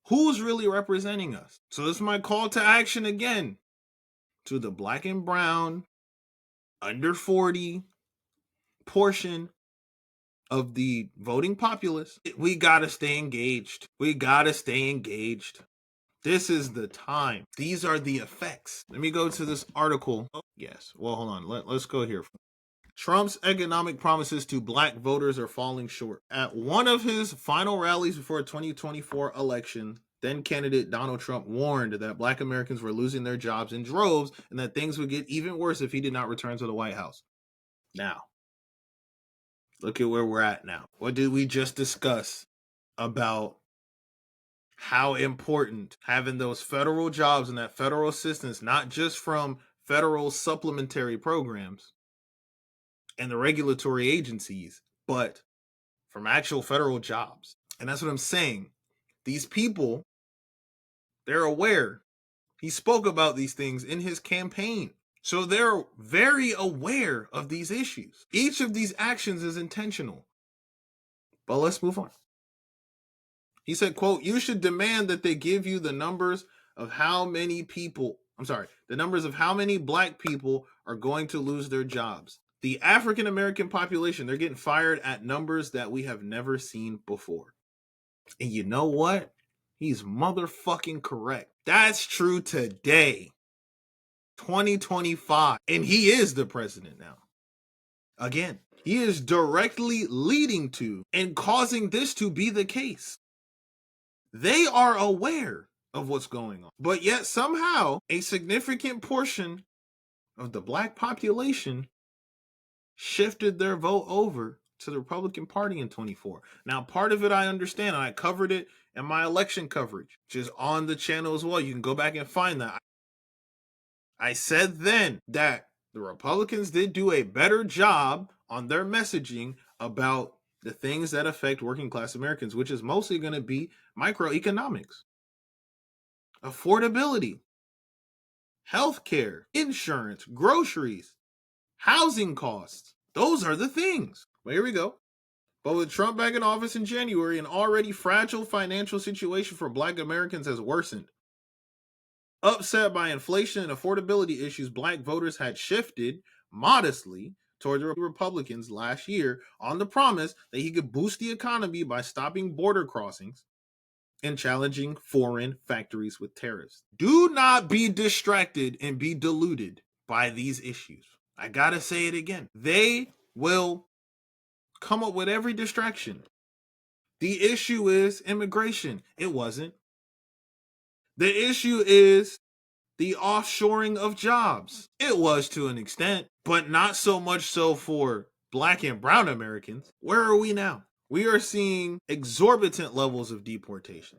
Who's really representing us? So this is my call to action again to the Black and brown under 40 portion of the voting populace. We gotta stay engaged. This is the time. These are the effects. Let me go to this article. Oh, yes. Well, hold on. Let's go here. Trump's economic promises to Black voters are falling short. At one of his final rallies before the 2024 election, then candidate Donald Trump warned that Black Americans were losing their jobs in droves and that things would get even worse if he did not return to the White House. Now, look at where we're at now. What did we just discuss about how important having those federal jobs and that federal assistance, not just from federal supplementary programs and the regulatory agencies, but from actual federal jobs. And that's what I'm saying. These people, they're aware. He spoke about these things in his campaign. So they're very aware of these issues. Each of these actions is intentional. But let's move on. He said, quote, "You should demand that they give you the numbers of how many Black people are going to lose their jobs. The African American population, they're getting fired at numbers that we have never seen before." And you know what? He's motherfucking correct. That's true today. 2025. And he is the president now. Again. He is directly leading to and causing this to be the case. They are aware of what's going on, but yet somehow a significant portion of the black population shifted their vote over to the Republican Party in 24. Now, part of it I understand, and I covered it in my election coverage, which is on the channel as well. You can go back and find that. I said then that the Republicans did do a better job on their messaging about the things that affect working class Americans, which is mostly going to be microeconomics, affordability, healthcare, insurance, groceries, housing costs. Those are the things. Well, here we go. But with Trump back in office in January, an already fragile financial situation for Black Americans has worsened. Upset by inflation and affordability issues, Black voters had shifted modestly toward the Republicans last year on the promise that he could boost the economy by stopping border crossings and challenging foreign factories with tariffs. Do not be distracted and be deluded by these issues. I gotta say it again. They will come up with every distraction. The issue is immigration. It wasn't. The issue is the offshoring of jobs. It was to an extent, but not so much so for Black and brown Americans. Where are we now? We are seeing exorbitant levels of deportation.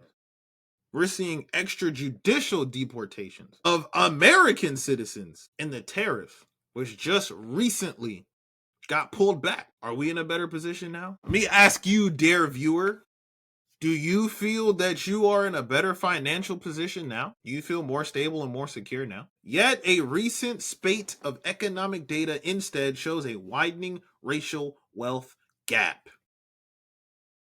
We're seeing extrajudicial deportations of American citizens, and the tariff, which just recently got pulled back. Are we in a better position now? Let me ask you, dear viewer, do you feel that you are in a better financial position now? Do you feel more stable and more secure now? Yet a recent spate of economic data instead shows a widening racial wealth gap.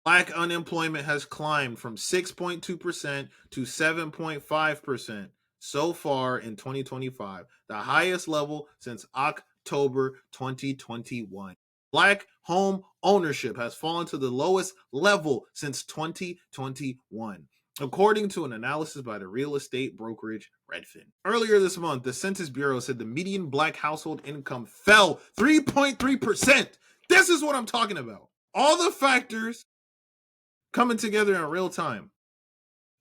Black unemployment has climbed from 6.2% to 7.5% so far in 2025, the highest level since October 2021. Black home ownership has fallen to the lowest level since 2021, according to an analysis by the real estate brokerage Redfin. Earlier this month, the Census Bureau said the median Black household income fell 3.3%. This is what I'm talking about. All the factors coming together in real time.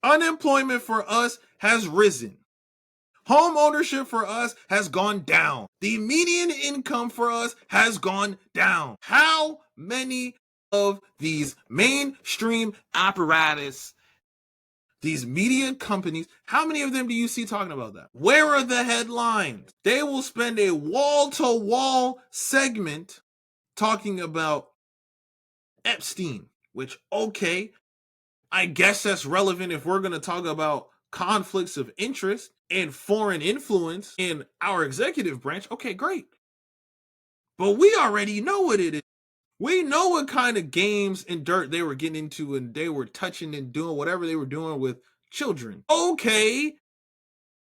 Unemployment for us has risen. Home ownership for us has gone down. The median income for us has gone down. How many of these mainstream apparatus, these media companies, how many of them do you see talking about that? Where are the headlines? They will spend a wall-to-wall segment talking about Epstein, which, okay, I guess that's relevant if we're going to talk about conflicts of interest and foreign influence in our executive branch. Okay, great. But we already know what it is. We know what kind of games and dirt they were getting into, and they were touching and doing whatever they were doing with children. Okay,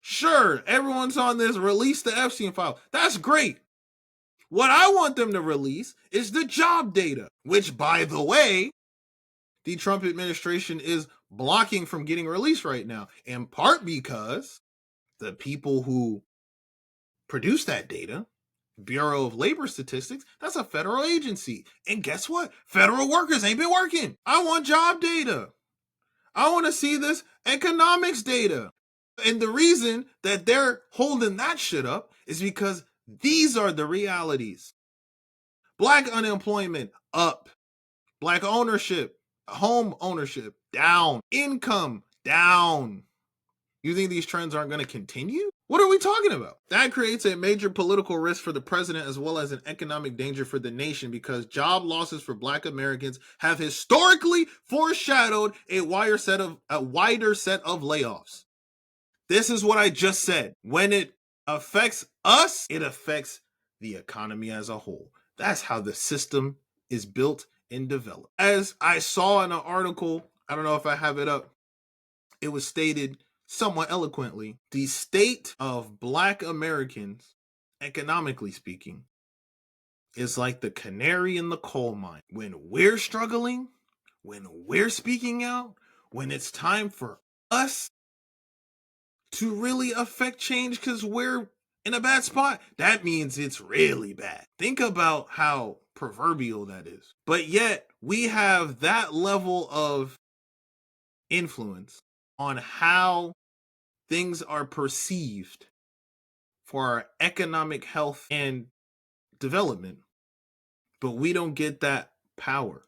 sure, everyone's on this, release the Epstein file. That's great. What I want them to release is the job data, which, by the way, the Trump administration is blocking from getting released right now, in part because the people who produce that data, Bureau of Labor Statistics, that's a federal agency. And guess what? Federal workers ain't been working. I want job data. I want to see this economics data. And the reason that they're holding that shit up is because these are the realities. Black unemployment up. Black ownership, home ownership down. Income down. You think these trends aren't going to continue? What are we talking about? That creates a major political risk for the president as well as an economic danger for the nation, because job losses for Black Americans have historically foreshadowed a wider set of layoffs. This is what I just said. When it affects us, it affects the economy as a whole. That's how the system is built and developed. As I saw in an article, I don't know if I have it up, it was stated somewhat eloquently, the state of Black Americans, economically speaking, is like the canary in the coal mine. When we're struggling, when we're speaking out, when it's time for us to really affect change because we're in a bad spot, that means it's really bad. Think about how proverbial that is. But yet we have that level of influence on how things are perceived for our economic health and development, but we don't get that power.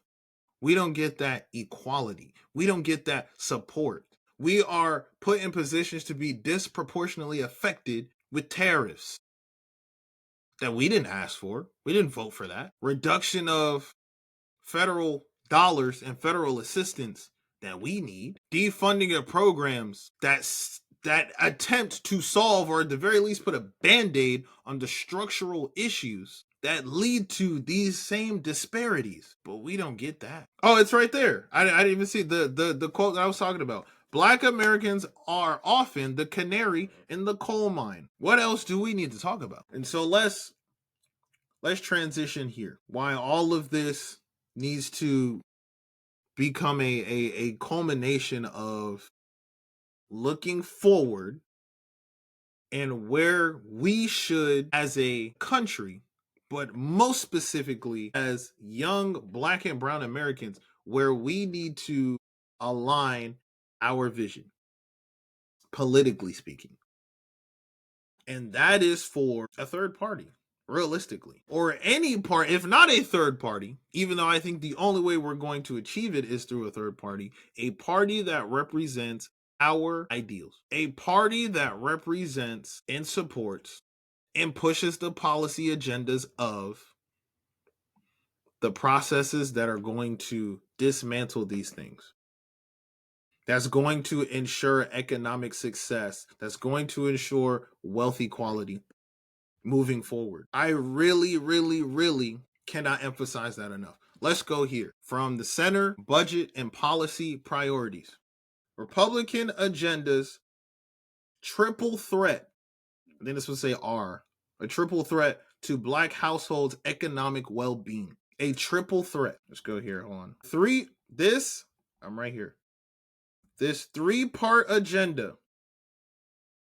We don't get that equality. We don't get that support. We are put in positions to be disproportionately affected with tariffs that we didn't ask for. We didn't vote for that. Reduction of federal dollars and federal assistance that we need. Defunding of programs that attempt to solve, or at the very least put a band-aid on the structural issues that lead to these same disparities. But we don't get that. Oh, it's right there. I didn't even see the quote that I was talking about. Black Americans are often the canary in the coal mine. What else do we need to talk about? And so let's transition here. Why all of this needs to become a culmination of looking forward and where we should, as a country, but most specifically as young Black and brown Americans, where we need to align our vision, politically speaking. And that is for a third party, realistically, or any part, if not a third party, even though I think the only way we're going to achieve it is through a third party, a party that represents our ideals, a party that represents and supports and pushes the policy agendas of the processes that are going to dismantle these things, that's going to ensure economic success, that's going to ensure wealth equality moving forward. I really, really, really cannot emphasize that enough. Let's go here. From the center, budget and policy priorities. Republican agendas, triple threat. Then this would say R. A triple threat to Black households' economic well-being. A triple threat. Let's go here. Hold on. I'm right here. This three-part agenda: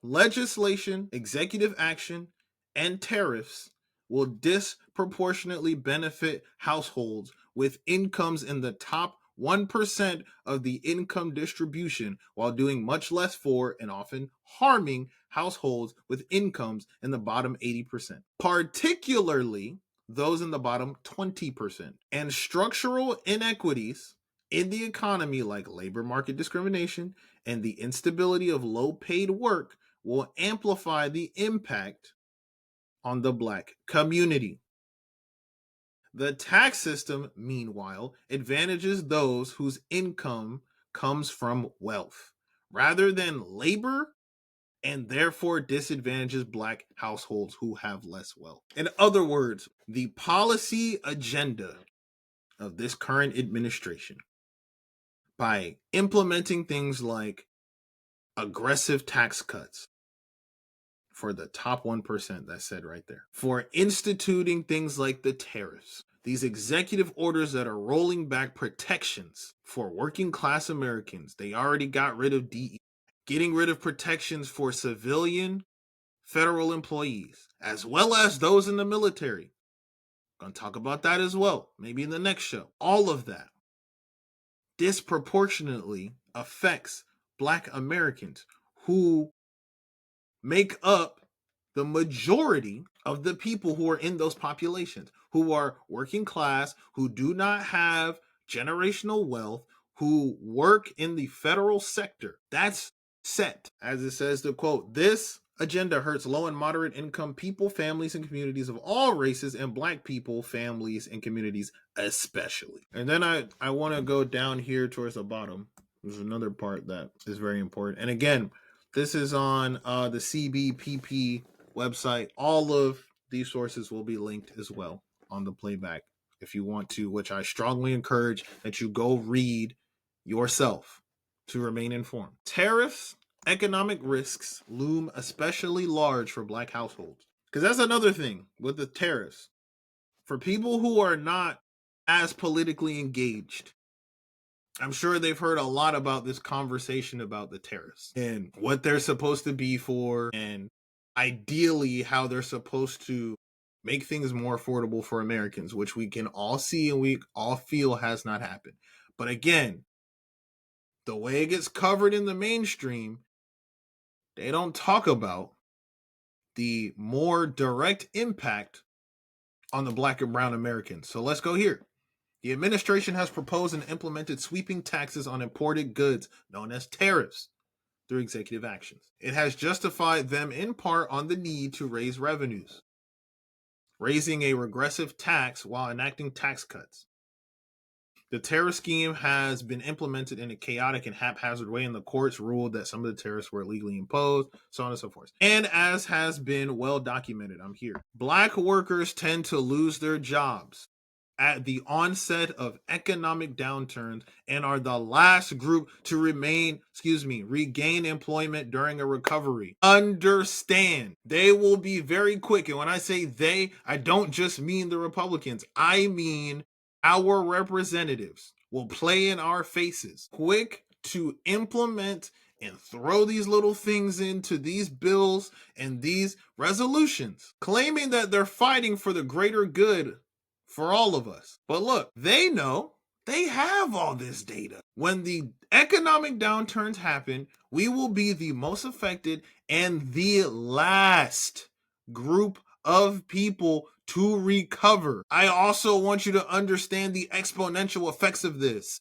legislation, executive action, and tariffs will disproportionately benefit households with incomes in the top 1% of the income distribution, while doing much less for and often harming households with incomes in the bottom 80%, particularly those in the bottom 20%. And structural inequities in the economy, like labor market discrimination and the instability of low-paid work, will amplify the impact on the Black community. The tax system, meanwhile, advantages those whose income comes from wealth rather than labor, and therefore disadvantages Black households who have less wealth. In other words, the policy agenda of this current administration, by implementing things like aggressive tax cuts for the top 1%, that's said right there, for instituting things like the tariffs, these executive orders that are rolling back protections for working class Americans. They already got rid of DE, getting rid of protections for civilian federal employees, as well as those in the military. Gonna talk about that as well, maybe in the next show. All of that disproportionately affects Black Americans, who make up the majority of the people who are in those populations, who are working class, who do not have generational wealth, who work in the federal sector. That's set. As it says, the quote, "This agenda hurts low and moderate income people, families, and communities of all races, and Black people, families, and communities especially." And then I want to go down here towards the bottom. There's another part that is very important. And again, this is on the CBPP website. All of these sources will be linked as well on the playback if you want to, which I strongly encourage that you go read yourself to remain informed. Tariffs, economic risks loom especially large for Black households. Because that's another thing with the tariffs. For people who are not as politically engaged, I'm sure they've heard a lot about this conversation about the tariffs and what they're supposed to be for, and ideally how they're supposed to make things more affordable for Americans, which we can all see and we all feel has not happened. But again, the way it gets covered in the mainstream, they don't talk about the more direct impact on the Black and brown Americans. So let's go here. The administration has proposed and implemented sweeping taxes on imported goods known as tariffs through executive actions. It has justified them in part on the need to raise revenues, raising a regressive tax while enacting tax cuts. The tariff scheme has been implemented in a chaotic and haphazard way, and the courts ruled that some of the tariffs were illegally imposed, so on and so forth. And as has been well documented, I'm here. Black workers tend to lose their jobs at the onset of economic downturns and are the last group to regain employment during a recovery. Understand, they will be very quick. And when I say they, I don't just mean the Republicans. I mean our representatives will play in our faces, quick to implement and throw these little things into these bills and these resolutions, claiming that they're fighting for the greater good for all of us. But look, they know they have all this data. When the economic downturns happen, we will be the most affected and the last group of people to recover. I also want you to understand the exponential effects of this.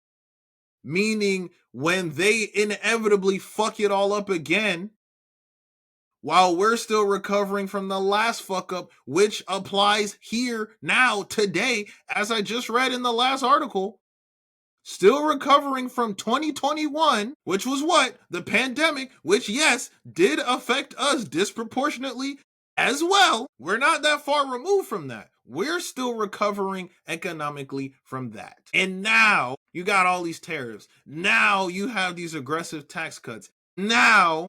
Meaning, when they inevitably fuck it all up again, while we're still recovering from the last fuck up, which applies here, now, today, as I just read in the last article, still recovering from 2021, which was what? The pandemic, which, yes, did affect us disproportionately as well. We're not that far removed from that. We're still recovering economically from that. And now you got all these tariffs. Now you have these aggressive tax cuts. Now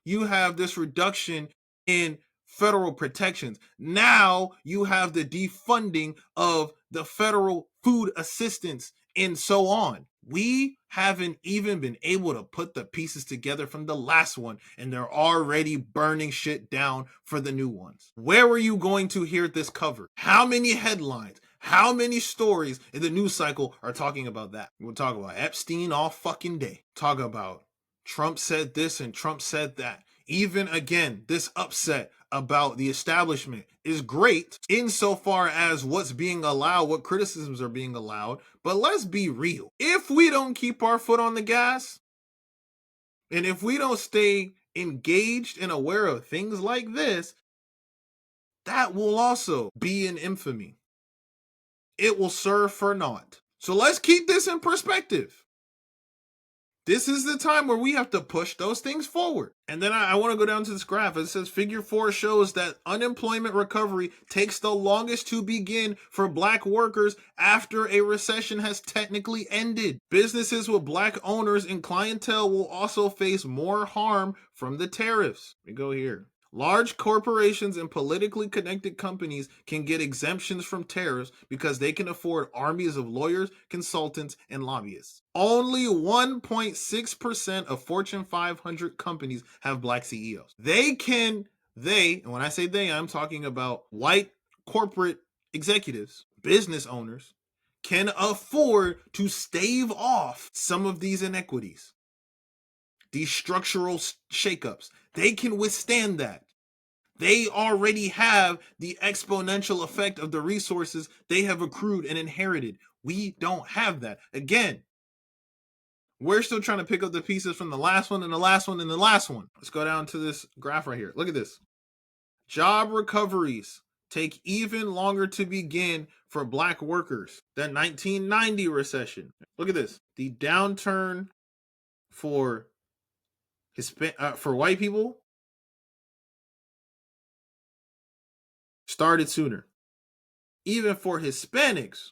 you have this reduction in federal protections. Now you have the defunding of the federal food assistance and so on. We haven't even been able to put the pieces together from the last one, and they're already burning shit down for the new ones. Where were you going to hear this covered? How many headlines, how many stories in the news cycle are talking about that? We'll talk about Epstein all fucking day. Talk about Trump said this and Trump said that. Even again, this upset about the establishment is great insofar as what's being allowed, what criticisms are being allowed. But let's be real. If we don't keep our foot on the gas, and if we don't stay engaged and aware of things like this, that will also be in infamy. It will serve for naught. So let's keep this in perspective. This is the time where we have to push those things forward. And then I want to go down to this graph. It says figure 4 shows that unemployment recovery takes the longest to begin for Black workers after a recession has technically ended. Businesses with Black owners and clientele will also face more harm from the tariffs. We go here. Large corporations and politically connected companies can get exemptions from tariffs because they can afford armies of lawyers, consultants, and lobbyists. Only 1.6% of Fortune 500 companies have Black CEOs. And when I say they, I'm talking about white corporate executives, business owners, can afford to stave off some of these inequities. These structural shakeups, they can withstand that. They already have the exponential effect of the resources they have accrued and inherited. We don't have that. Again, we're still trying to pick up the pieces from the last one and the last one and the last one. Let's go down to this graph right here. Look at this. Job recoveries take even longer to begin for Black workers than 1990 recession. Look at this. The downturn for white people started sooner. Even for Hispanics,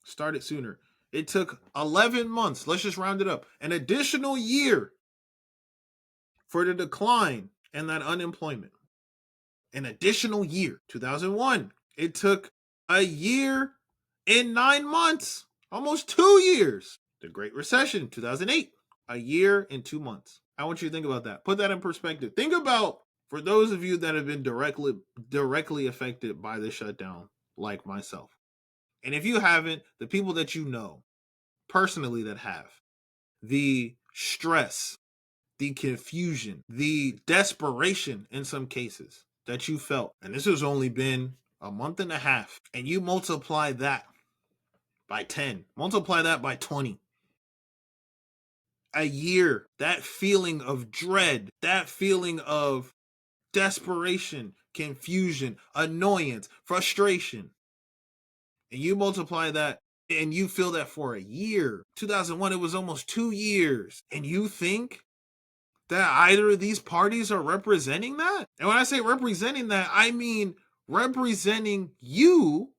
started sooner. It took 11 months, let's just round it up, an additional year for the decline in that unemployment. An additional year. 2001, it took a year and 9 months, almost 2 years. The Great Recession, 2008, a year and 2 months. I want you to think about that. Put that in perspective. Think about For those of you that have been directly affected by the shutdown, like myself, and if you haven't, the people that you know personally that have, the stress, the confusion, the desperation in some cases that you felt, and this has only been a month and a half, and you multiply that by 10, multiply that by 20, a year, that feeling of dread, that feeling of desperation, confusion, annoyance, frustration, and you multiply that and you feel that for a year. 2001, it was almost 2 years. And you think that either of these parties are representing that? And when I say representing that, I mean representing you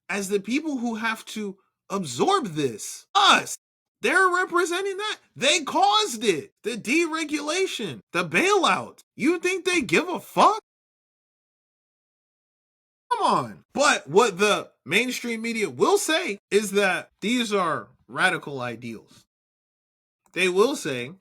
as the people who have to absorb this. Us. They're representing that. They caused it. The deregulation, the bailout. You think they give a fuck? Come on. But what the mainstream media will say is that these are radical ideals. They will say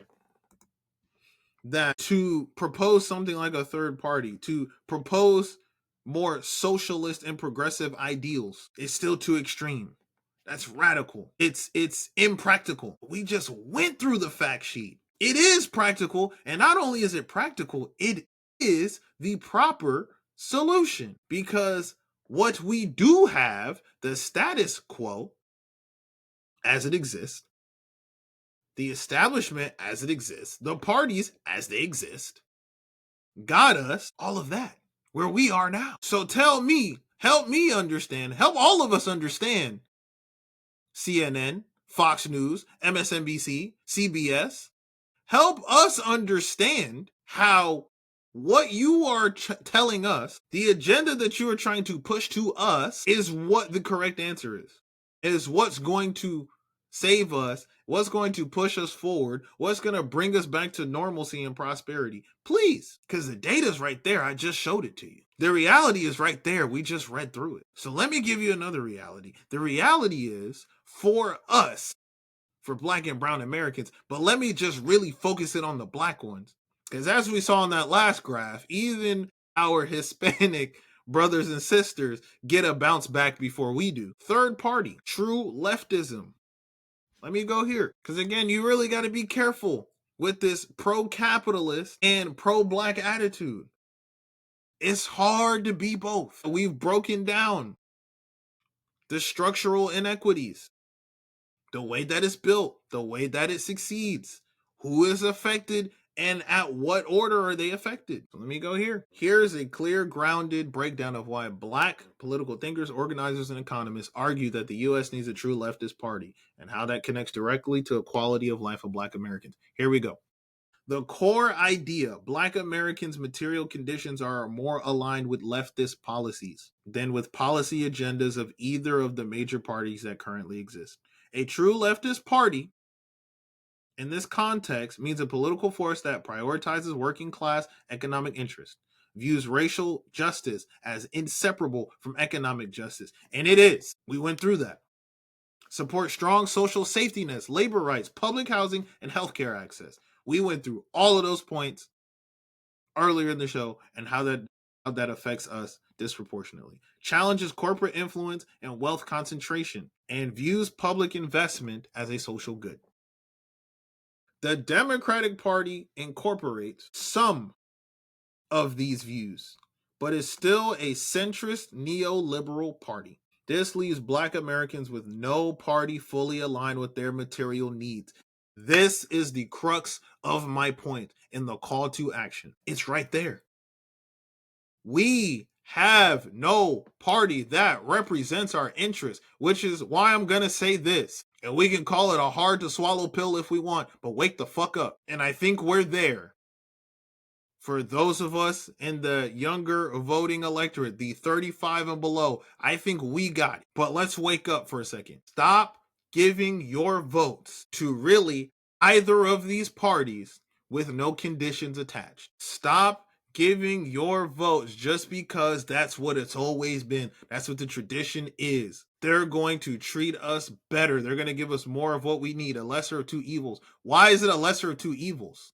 that to propose something like a third party, to propose more socialist and progressive ideals is still too extreme. That's radical. It's impractical. We just went through the fact sheet. It is practical, and not only is it practical, it is the proper solution, because what we do have, the status quo as it exists, the establishment as it exists, the parties as they exist, got us all of that where we are now. So tell me, help me understand, help all of us understand CNN, Fox News, MSNBC, CBS. Help us understand how what you are telling us, the agenda that you are trying to push to us, is what the correct answer is what's going to save us, what's going to push us forward, what's going to bring us back to normalcy and prosperity. Please, because the data's right there. I just showed it to you. The reality is right there. We just read through it. So let me give you another reality. The reality is for us, for Black and brown Americans, but let me just really focus it on the Black ones. Because as we saw in that last graph, even our Hispanic brothers and sisters get a bounce back before we do. Third party, true leftism. Let me go here. Because again, you really got to be careful with this pro-capitalist and pro-Black attitude. It's hard to be both. We've broken down the structural inequities, the way that it's built, the way that it succeeds, who is affected, and at what order are they affected. So let me go here. Here's a clear, grounded breakdown of why Black political thinkers, organizers, and economists argue that the U.S. needs a true leftist party, and how that connects directly to a quality of life of Black Americans. Here we go. The core idea: Black Americans' material conditions are more aligned with leftist policies than with policy agendas of either of the major parties that currently exist. A true leftist party in this context means a political force that prioritizes working class economic interest, views racial justice as inseparable from economic justice. And it is. We went through that. Support strong social safety nets, labor rights, public housing, and healthcare access. We went through all of those points earlier in the show and how that affects us disproportionately. Challenges corporate influence and wealth concentration, and views public investment as a social good. The Democratic Party incorporates some of these views, but is still a centrist neoliberal party. This leaves Black Americans with no party fully aligned with their material needs. This is the crux of my point in the call to action. It's right there. We have no party that represents our interests, which is why I'm going to say this. And we can call it a hard to swallow pill if we want, but wake the fuck up. And I think we're there. For those of us in the younger voting electorate, the 35 and below, I think we got it. But let's wake up for a second. Stop giving your votes to really either of these parties with no conditions attached. Stop giving your votes just because that's what it's always been. That's what the tradition is. They're going to treat us better. They're going to give us more of what we need, a lesser of two evils. Why is it a lesser of two evils?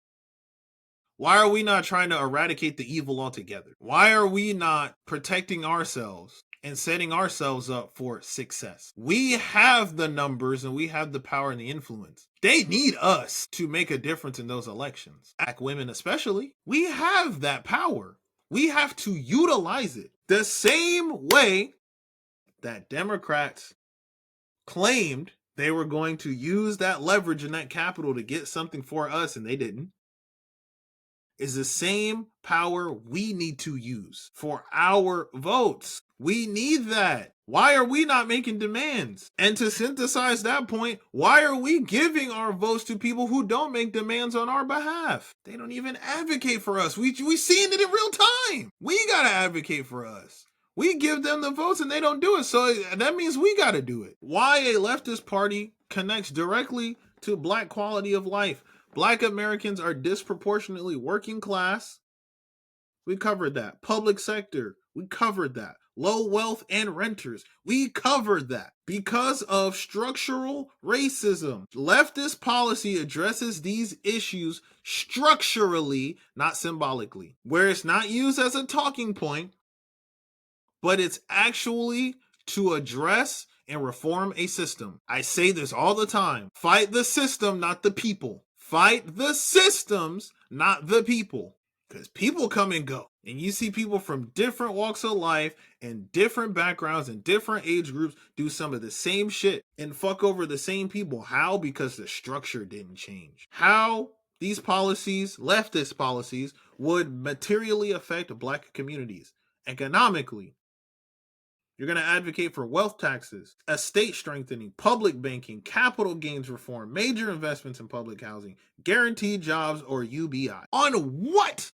Why are we not trying to eradicate the evil altogether? Why are we not protecting ourselves and setting ourselves up for success? We have the numbers and we have the power and the influence. They need us to make a difference in those elections. Black women especially, we have that power. We have to utilize it the same way that Democrats claimed they were going to use that leverage and that capital to get something for us, and they didn't. Is the same power we need to use for our votes. We need that. Why are we not making demands? And to synthesize that point, why are we giving our votes to people who don't make demands on our behalf? They don't even advocate for us. We seeing it in real time. We gotta advocate for us. We give them the votes and they don't do it. So that means we gotta do it. Why a leftist party connects directly to Black quality of life. Black Americans are disproportionately working class. We covered that. Public sector. We covered that. Low wealth and renters. We covered that. Because of structural racism. Leftist policy addresses these issues structurally, not symbolically. Where it's not used as a talking point, but it's actually to address and reform a system. I say this all the time. Fight the system, not the people. Fight the systems, not the people. Because people come and go. And you see people from different walks of life and different backgrounds and different age groups do some of the same shit and fuck over the same people. How? Because the structure didn't change. How these policies, leftist policies, would materially affect Black communities economically. You're going to advocate for wealth taxes, estate strengthening, public banking, capital gains reform, major investments in public housing, guaranteed jobs, or UBI. On what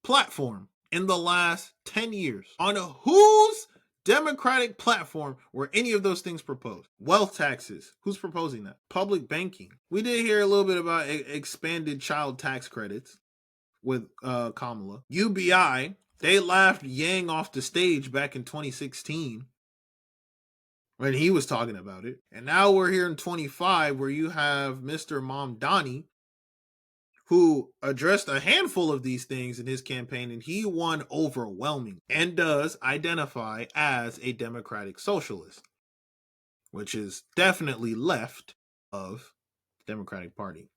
platform in the last 10 years? On whose Democratic platform were any of those things proposed? Wealth taxes. Who's proposing that? Public banking. We did hear a little bit about expanded child tax credits with Kamala. UBI. They laughed Yang off the stage back in 2016 when he was talking about it. And now we're here in 25 where you have Mr. Mamdani who addressed a handful of these things in his campaign, and he won overwhelming and does identify as a democratic socialist, which is definitely left of the Democratic Party.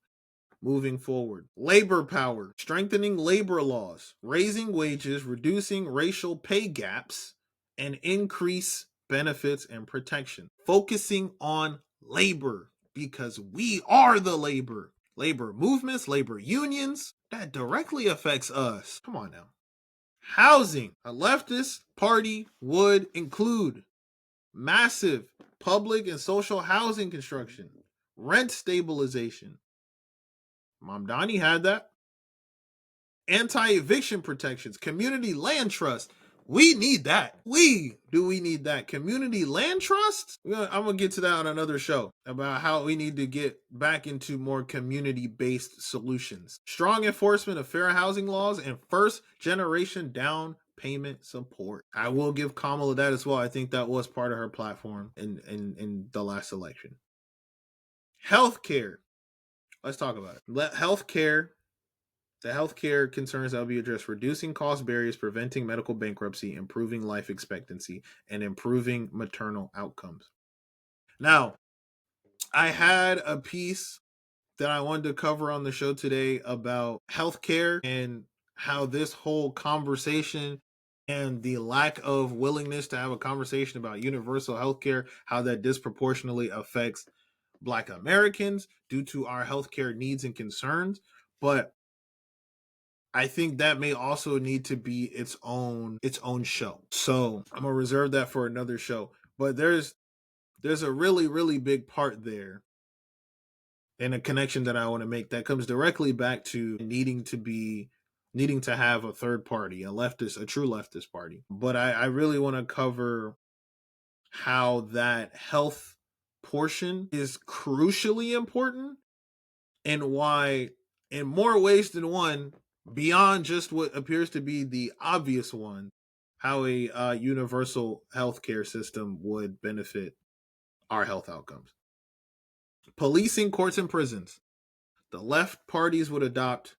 Moving forward, labor power, strengthening labor laws, raising wages, reducing racial pay gaps, and increase benefits and protection. Focusing on labor because we are the labor. Labor movements, labor unions, that directly affects us. Come on now. Housing, a leftist party would include massive public and social housing construction, rent stabilization. Mamdani had that. Anti-eviction protections, community land trust. We need that. We need that. Community land trust? I'm going to get to that on another show about how we need to get back into more community-based solutions. Strong enforcement of fair housing laws and first-generation down payment support. I will give Kamala that as well. I think that was part of her platform in the last election. Healthcare. Let's talk about it. Healthcare. The healthcare concerns that will be addressed: reducing cost barriers, preventing medical bankruptcy, improving life expectancy, and improving maternal outcomes. Now, I had a piece that I wanted to cover on the show today about healthcare and how this whole conversation and the lack of willingness to have a conversation about universal healthcare, how that disproportionately affects Black Americans due to our healthcare needs and concerns. But I think that may also need to be its own show. So I'm gonna reserve that for another show. But there's a really, really big part there and a connection that I want to make that comes directly back to needing to have a third party, a true leftist party. But I really want to cover how that health portion is crucially important and why, in more ways than one, beyond just what appears to be the obvious one, how a universal healthcare system would benefit our health outcomes. Policing courts and prisons. The left parties would adopt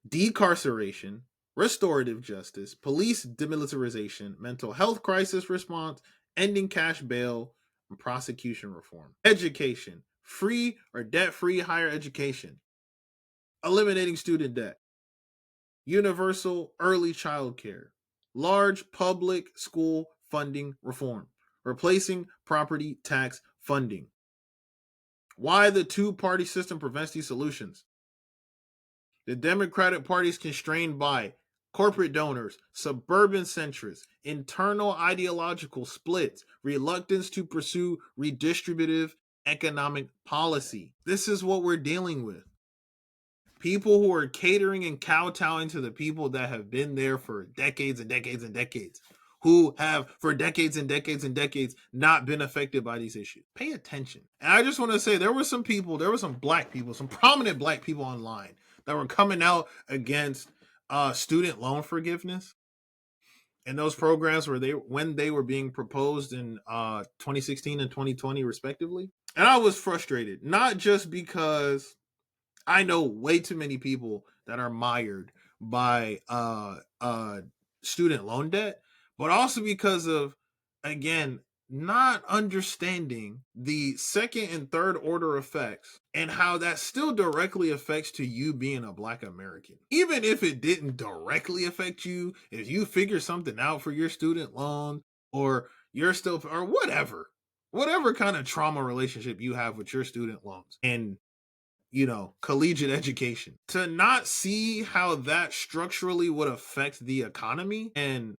decarceration, restorative justice, police demilitarization, mental health crisis response, ending cash bail, and prosecution reform. Education, free or debt-free higher education, eliminating student debt, universal early child care, large public school funding reform, replacing property tax funding. Why the two-party system prevents these solutions? The Democratic Party is constrained by corporate donors, suburban centrists, internal ideological splits, reluctance to pursue redistributive economic policy. This is what we're dealing with. People who are catering and kowtowing to the people that have been there for decades and decades and decades, who have for decades and decades and decades not been affected by these issues. Pay attention. And I just want to say there were some black people, some prominent black people online that were coming out against student loan forgiveness and those programs when they were being proposed in 2016 and 2020 respectively. And I was frustrated, not just because I know way too many people that are mired by student loan debt, but also because of, again, not understanding the second and third order effects and how that still directly affects to you being a Black American. Even if it didn't directly affect you, if you figure something out for your student loan or you're still, or whatever kind of trauma relationship you have with your student loans and collegiate education, to not see how that structurally would affect the economy and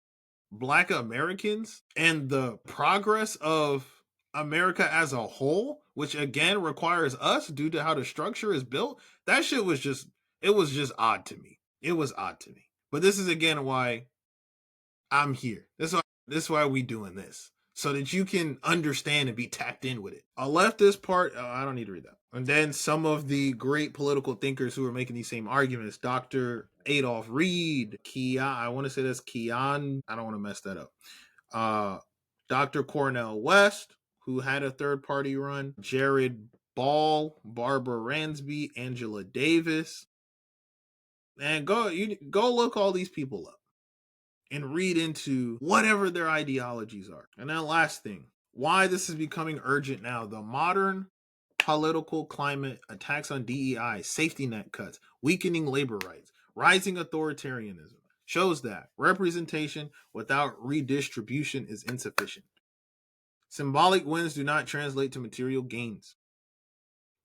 Black Americans and the progress of America as a whole, which again requires us due to how the structure is built. That shit was just, it was just odd to me. It was odd to me. But this is again why I'm here. This is why we doing this, so that you can understand and be tapped in with it. I left this part. I don't need to read that. And then some of the great political thinkers who are making these same arguments, Dr. Adolph Reed, I want to say that's Keon. I don't want to mess that up. Dr. Cornel West, who had a third party run, Jared Ball, Barbara Ransby, Angela Davis. And go look all these people up and read into whatever their ideologies are. And then last thing, why this is becoming urgent now. The modern political climate, attacks on DEI, safety net cuts, weakening labor rights, rising authoritarianism shows that representation without redistribution is insufficient. Symbolic wins do not translate to material gains.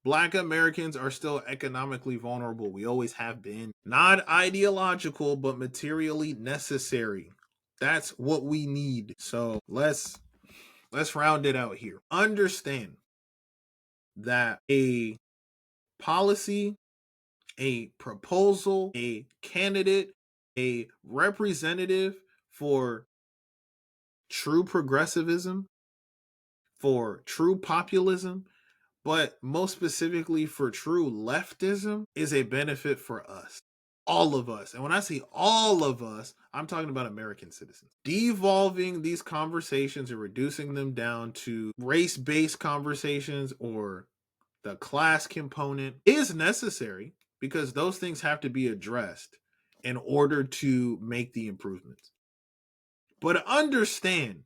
Black Americans are still economically vulnerable. We always have been. Not ideological, but materially necessary. That's what we need. So let's round it out here. Understand that a policy, a proposal, a candidate, a representative for true progressivism, for true populism, but most specifically for true leftism, is a benefit for us. All of us. And when I say all of us, I'm talking about American citizens. Devolving these conversations and reducing them down to race-based conversations or the class component is necessary, because those things have to be addressed in order to make the improvements. But understand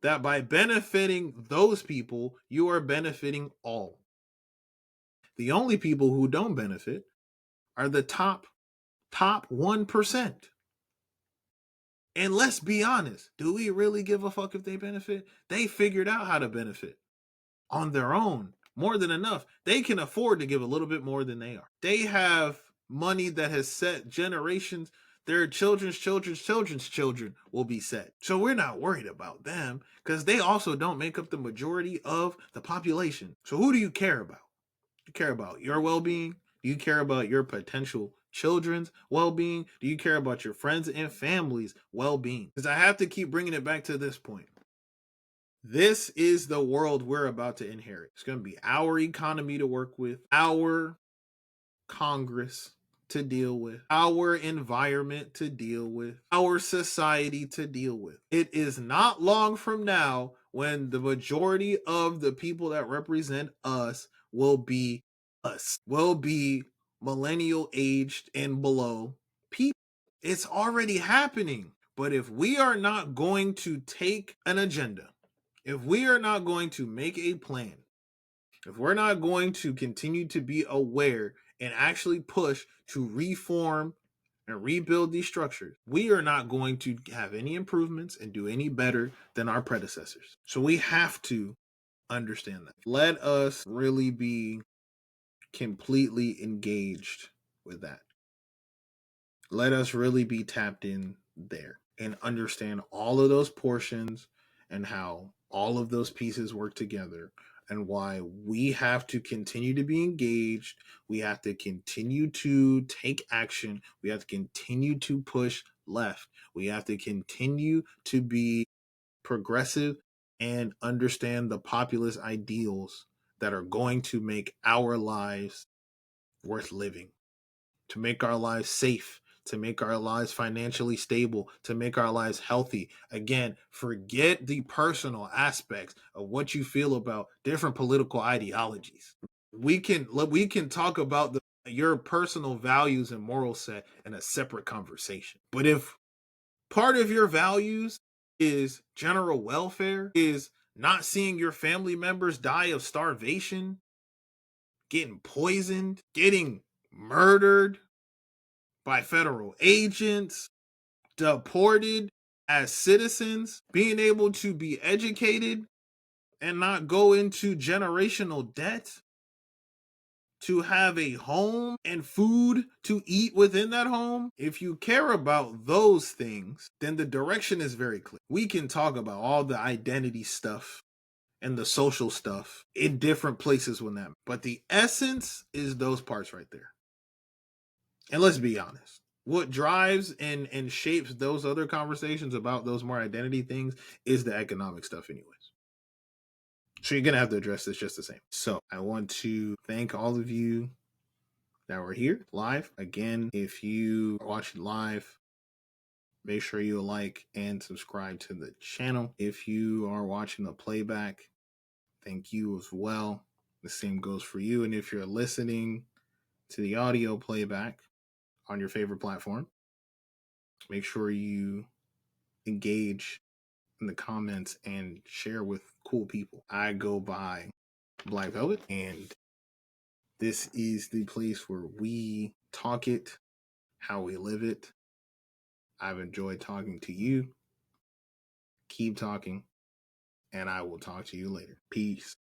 that by benefiting those people, you are benefiting all. The only people who don't benefit are the top 1%. And let's be honest, do we really give a fuck if they benefit? They figured out how to benefit on their own more than enough. They can afford to give a little bit more than they are. They have money that has set generations. Their children's children will be set. So we're not worried about them, because they also don't make up the majority of the population. So who do you care about? You care about your well-being? Do you care about your potential children's well-being? Do you care about your friends and family's well-being? Because I have to keep bringing it back to this point. This is the world we're about to inherit. It's going to be our economy to work with, our Congress to deal with, our environment to deal with, our society to deal with. It is not long from now when the majority of the people that represent us will be millennial aged and below people. It's already happening. But if we are not going to take an agenda, if we are not going to make a plan, if we're not going to continue to be aware and actually push to reform and rebuild these structures, we are not going to have any improvements and do any better than our predecessors. So we have to understand that. Let us really be completely engaged with that. Let us really be tapped in there and understand all of those portions and how all of those pieces work together and why we have to continue to be engaged. We have to continue to take action. We have to continue to push left. We have to continue to be progressive and understand the populist ideals that are going to make our lives worth living, to make our lives safe, to make our lives financially stable, to make our lives healthy. Again, forget the personal aspects of what you feel about different political ideologies. We can talk about your personal values and moral set in a separate conversation. But if part of your values is general welfare, is not seeing your family members die of starvation, getting poisoned, getting murdered by federal agents, deported as citizens, being able to be educated and not go into generational debt, to have a home and food to eat within that home. If you care about those things, then the direction is very clear. We can talk about all the identity stuff and the social stuff in different places when that, but the essence is those parts right there. And let's be honest, what drives and shapes those other conversations about those more identity things is the economic stuff anyways. So you're gonna have to address this just the same. So I want to thank all of you that were here live. Again, if you are watching live, make sure you like and subscribe to the channel. If you are watching the playback, thank you as well. The same goes for you. And if you're listening to the audio playback on your favorite platform, make sure you engage in the comments and share with cool people. I go by Black Velvet, and this is the place where we talk it, how we live it. I've enjoyed talking to you. Keep talking, and I will talk to you later. Peace.